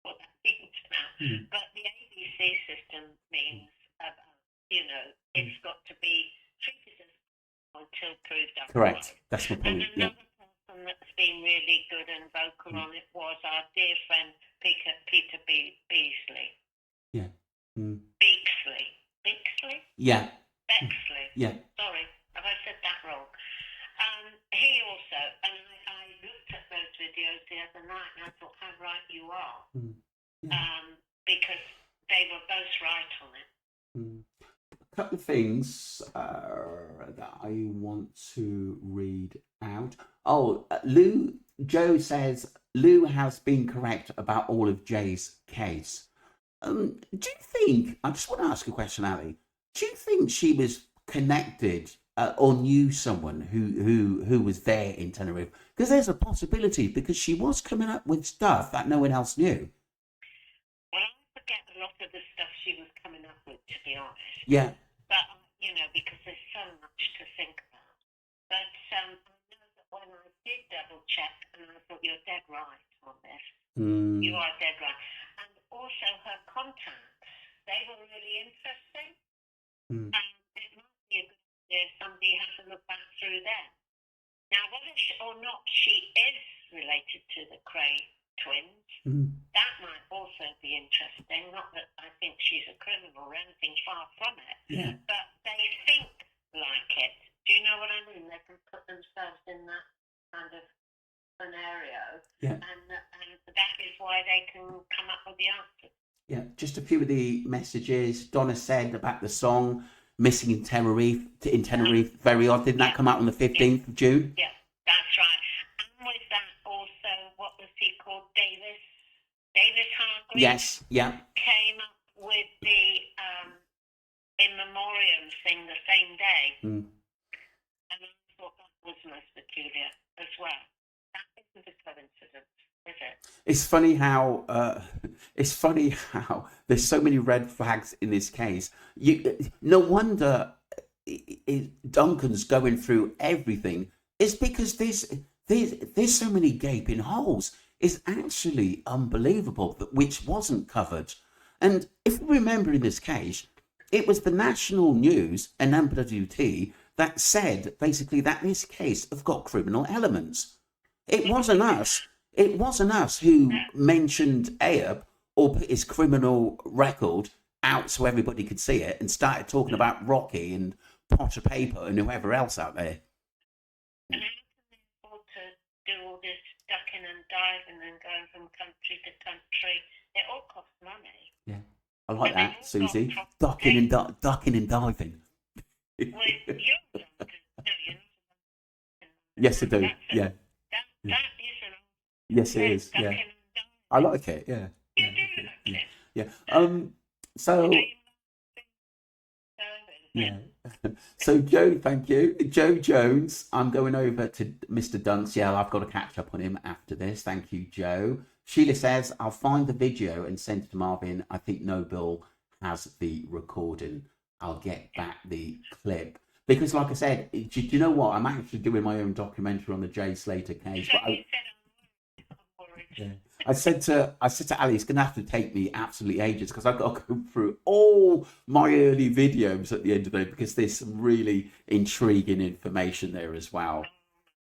what that means now. But the ABC system means, it's got to be treated as until proved otherwise. Correct. That's my And point. Yeah. another person that's been really good and vocal on it was our dear friend Peter Beasley. Yeah. Beaksley. Beaksley? Yeah. Bexley. Yeah. Sorry, have I said that wrong? He also, and I looked at those videos the other night and I thought how right you are. Because they were both right on it. A couple of things that I want to read out. Oh, Joe says Lou has been correct about all of Jay's case. Do you think, I just want to ask a question, Ali, do you think she was connected or knew someone who was there in Tenerife? Because there's a possibility, because she was coming up with stuff that no one else knew. Well, I forget a lot of the stuff she was coming up with, to be honest. Yeah. But, because there's so much to think about. But I know that when I did double check, and I thought you're dead right on this. You are dead right. And also her contacts, they were really interesting. And it might be a good idea if somebody has a look back through them. Now, whether or not she is related to the Cray twins, that might also be interesting. Not that I think she's a criminal or anything, far from it. Yeah. But they think like it. Do you know what I mean? They can put themselves in that kind of scenario. Yeah. And that is why they can come up with the answers. Yeah, just a few of the messages. Donna said about the song "Missing in Tenerife." Very odd. Didn't that come out on the 15th of June? Yeah, that's right. And with that also, what was he called? Davis Hargreaves. Yes. Yeah. Came up with the in memoriam thing the same day. And I thought that was most peculiar as well. That isn't a coincidence, is it? It's funny how there's so many red flags in this case. No wonder Duncan's going through everything. It's because there's so many gaping holes. It's actually unbelievable which wasn't covered. And if we remember in this case, it was the national news and NWT that said basically that this case have got criminal elements. It wasn't us. It wasn't us who mentioned Ayub or put his criminal record out so everybody could see it and started talking about Rocky and Potter Paper and whoever else out there. And how can they afford to do all this ducking and diving and going from country to country? It all costs money. Yeah, I like And they've that, all Susie. got Ducking and property. ducking and diving. Well, you're London. No, you're not. Yes, I do. That's Yeah. that is an Yes, it old is. Yeah, ducking and I diving. like it. Yeah. You Yeah. do Okay. like Yeah. it. Yeah. Do So you yeah. So Joe, thank you, Joe Jones. I'm going over to Mr. Dunks. Yeah, I've got to catch up on him after this. Thank you, Joe. Sheila says I'll find the video and send it to Marvin. I think Noble has the recording. I'll get back the clip because, like I said, do you know what? I'm actually doing my own documentary on the Jay Slater case, So but you said I'm worried. yeah. I said to Ali, it's gonna have to take me absolutely ages because I've got to go through all my early videos at the end of the day because there's some really intriguing information there as well.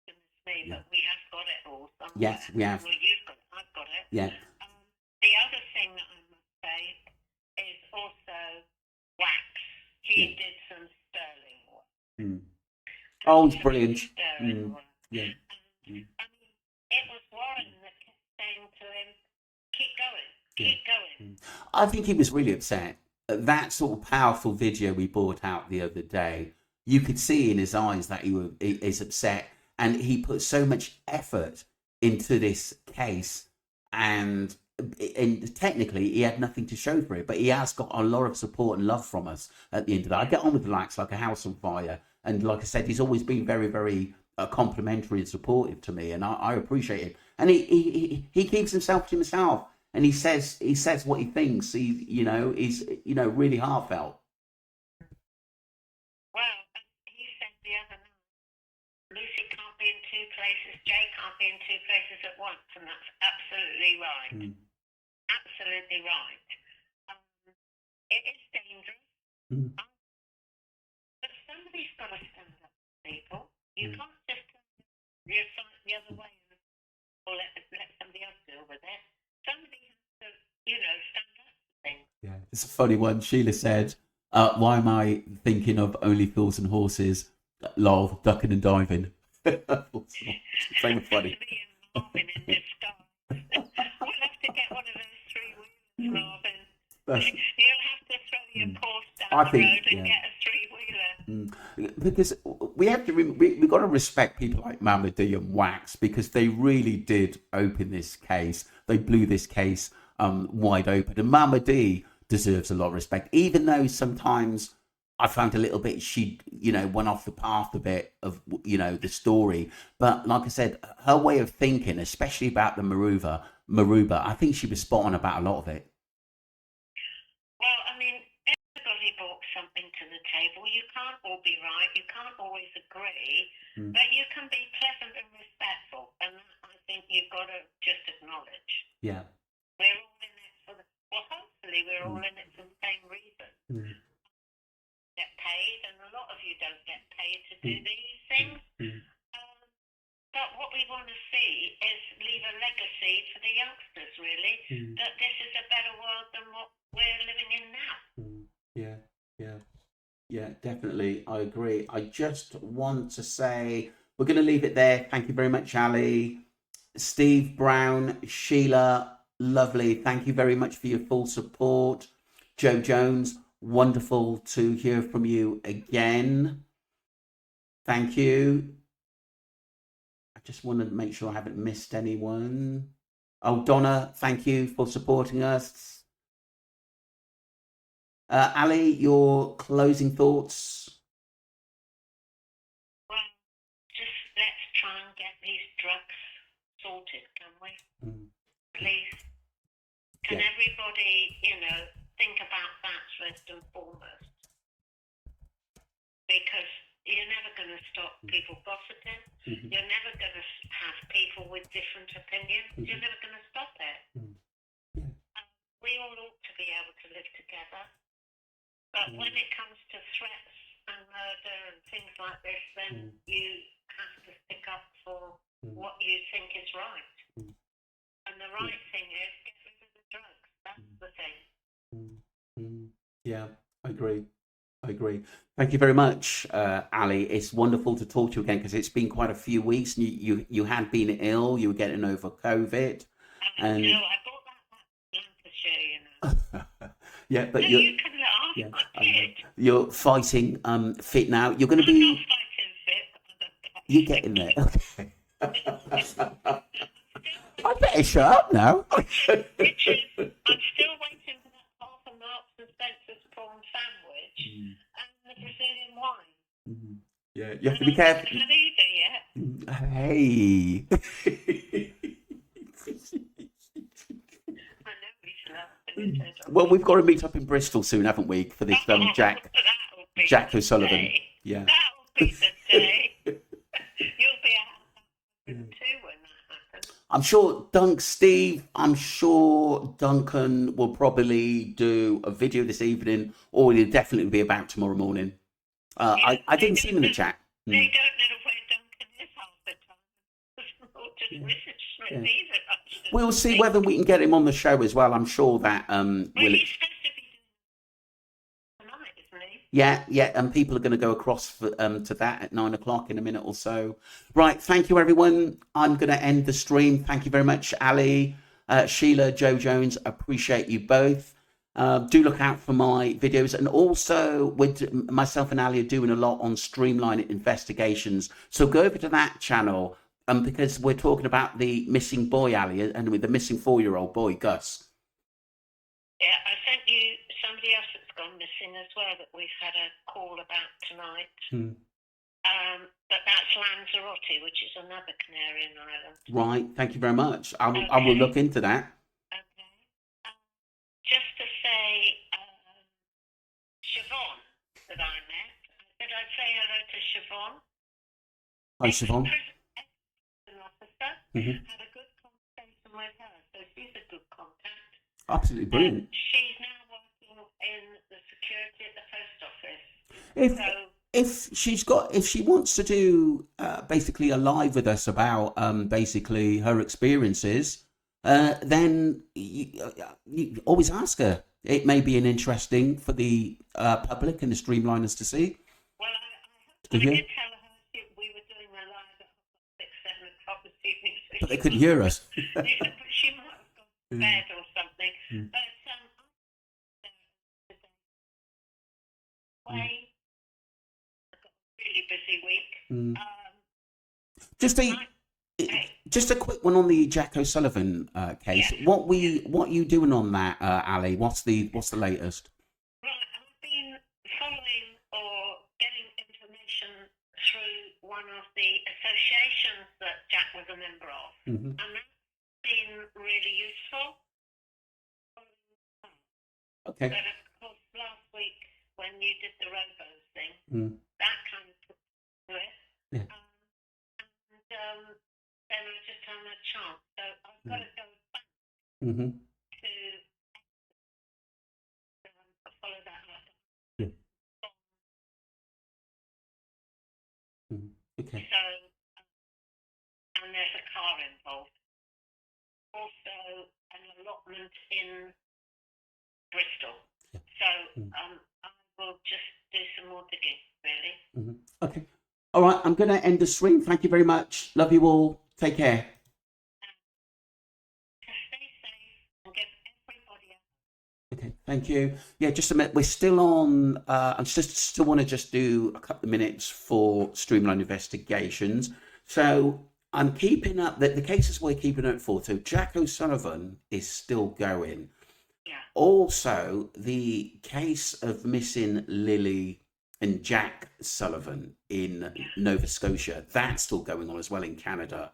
Goodness me, Yeah. but we have got it all somewhere. Yes, we have. Well, you've got it. I've got it. Yeah. The other thing that I must say is also Wax. He did some sterling work. Mm. Oh, it's brilliant. Sterling work. Yeah. And, I mean, it was Warren that kept saying to him, keep going, keep going. I think he was really upset. That sort of powerful video we brought out the other day, you could see in his eyes that he is upset, and he put so much effort into this case, and technically he had nothing to show for it, but he has got a lot of support and love from us at the end of that. I get on with Lax like a house on fire, and like I said, he's always been very, very complimentary and supportive to me, and I appreciate it. And he keeps himself to himself, and he says what he thinks. He's really heartfelt. Well, he said the other night, Lucy can't be in two places, Jay can't be in two places at once, and that's absolutely right. Absolutely right. It is dangerous, but somebody's got to stand up for people. You can't just turn your side the other way or let somebody else deal with it. Somebody has to, stand up for things. Yeah, it's a funny one. Sheila said, "Why am I thinking of Only Fools and Horses?" Lol, ducking and diving. Same funny. Me and Marvin in disguise. We'll have to get one of those three-wheelers, Marvin. You'll have to throw your Porsche down the road and get a three-wheeler. Because we have to, we got to respect people like Mama D and Wax because they really did open this case. They blew this case wide open, and Mama D deserves a lot of respect, even though sometimes I found a little bit she went off the path a bit of the story. But like I said, her way of thinking, especially about the Maruba, I think she was spot on about a lot of it. Well, I mean, everybody brought something to the table. You can't all be right. You can't always agree, but you can be pleasant and respectful, and that I think you've got to just acknowledge. Yeah. We're all in it hopefully we're all in it for the same reason. Get paid, and a lot of you don't get paid to do these things. But what we want to see is leave a legacy for the youngsters, really, that this is a better world than what we're living in now. Yeah, definitely. I agree. I just want to say we're going to leave it there. Thank you very much, Ali. Steve Brown, Sheila, lovely. Thank you very much for your full support. Joe Jones, wonderful to hear from you again. Thank you. I just want to make sure I haven't missed anyone. Oh, Donna, thank you for supporting us. Ali, your closing thoughts? Well, just let's try and get these drugs sorted, can we? Please. Can everybody, think about that first and foremost? Because you're never going to stop people gossiping. You're never going to have people with different opinions. You're never going to stop it. We all ought to be able to live together. But when it comes to threats and murder and things like this, then you have to stick up for what you think is right. the right thing is get rid of the drugs. That's the thing. Yeah, I agree. Thank you very much, Ali. It's wonderful to talk to you again because it's been quite a few weeks. You had been ill. You were getting over COVID, and No, I bought that back in Lancashire, yeah, but No, you can laugh. yeah, I did. you're fighting fit now. You're going to I'm be not fighting fit. you're getting there. Okay. I I'm better shut up now. still waiting for that half a Marks and Spencer's prawn sandwich and the Brazilian wine. Yeah, you have to be careful. I haven't had either yet. Hey. I know he's laughing. Well, we've got to meet up in Bristol soon, haven't we, for this Jack O'Sullivan. Yeah. That'll be the day. You'll be at too when that happens. I'm sure Duncan will probably do a video this evening, or he'll definitely be about tomorrow morning. I didn't see him in the chat. They don't know where Duncan is half the time. Or just receive it. We'll see whether we can get him on the show as well. I'm sure that Well, he's supposed to be doing tonight, isn't he? Yeah, and people are going to go across to that at 9 o'clock in a minute or so. Right, thank you, everyone. I'm going to end the stream. Thank you very much, Ali, Sheila, Joe Jones. Appreciate you both. Do look out for my videos. And also, with myself and Ali are doing a lot on streamlining investigations. So go over to that channel because we're talking about the missing boy, Ali, and with the missing 4-year-old boy, Gus. Yeah, I sent you somebody else that's gone missing as well that we've had a call about tonight. But that's Lanzarote, which is another Canarian island. Right, thank you very much. I will look into that. Okay. Just to say, Siobhan that I met, I said I'd say hello to Siobhan. Hi, Siobhan. Officer, had a good conversation with her, so she's a good contact. Absolutely brilliant. She's now working in the security at the post office. If she wants to do basically a live with us about basically her experiences, then you always ask her. It may be an interesting for the public and the streamliners to see. Well, I did tell her we were doing a live at 6, 7 o'clock this evening. But they couldn't hear us. She might have gone to bed or something. But I've got a really busy week. Just a quick one on the Jack O'Sullivan case. Yeah. What are you doing on that, Ali? What's the latest? Right, I've been following or getting information through one of the associations that Jack was a member of, and that's been really useful. Okay. But of course, last week when you did the Robos thing, that kind of took to it. Yeah. Then I just haven't had a chance. So I've got to go back to follow that up. Yeah. Okay. So, and there's a car involved. Also, an allotment in Bristol. Yeah. So I will just do some more digging, really. Okay. All right, I'm going to end the stream. Thank you very much. Love you all. Take care. Stay safe and give everybody else. Okay, thank you. Yeah, just a minute. We're still on. I still want to just do a couple of minutes for Streamline Investigations. So I'm keeping up the cases we're keeping up for. So Jack O'Sullivan is still going. Yeah. Also, the case of missing Lily and Jack Sullivan in Nova Scotia, that's still going on as well in Canada.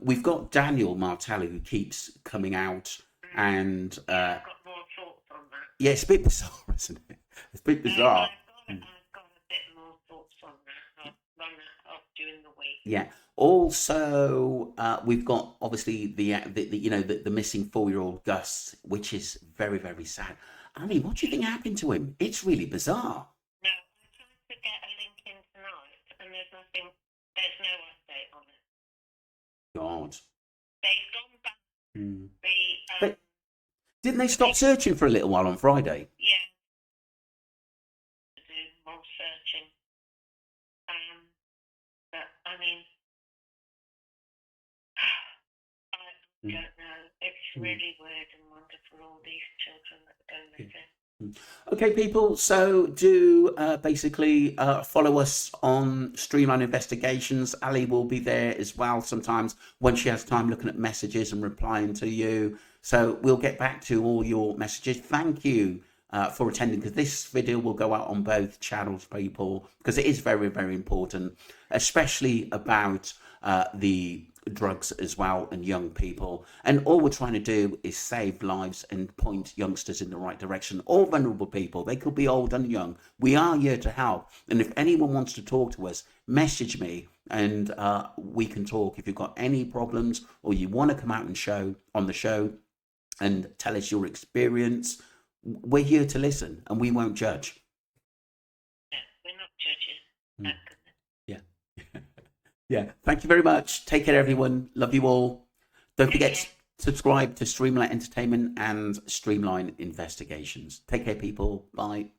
We've got Daniel Martelli who keeps coming out, and I've got more thoughts on that. Yeah, it's a bit bizarre, isn't it? It's a bit bizarre. I've got a bit more thoughts on that. I'll run that off during the week. Yeah. Also, we've got obviously the missing 4-year-old Gus, which is very, very sad. I mean, what do you think happened to him? It's really bizarre. No, I tried to get a link in tonight, and there's no update on it. God. They've gone back Mm. The Didn't they stop searching for a little while on Friday? yeah, to do more searching. But I mean, I don't know. It's really weird and wonderful, all these children that go missing. Okay, people, so do basically follow us on Streamline Investigations. Ali will be there as well sometimes when she has time looking at messages and replying to you. So we'll get back to all your messages. Thank you for attending, because this video will go out on both channels, people, because it is very, very important, especially about the drugs as well and young people. And all we're trying to do is save lives and point youngsters in the right direction. All vulnerable people, they could be old and young. We are here to help. And if anyone wants to talk to us, message me and we can talk. If you've got any problems or you want to come out and show on the show and tell us your experience, we're here to listen and we won't judge. Yeah, we're not judges. Yeah. Yeah. Thank you very much. Take care, everyone. Love you all. Don't forget to subscribe to Streamline Entertainment and Streamline Investigations. Take care, people. Bye.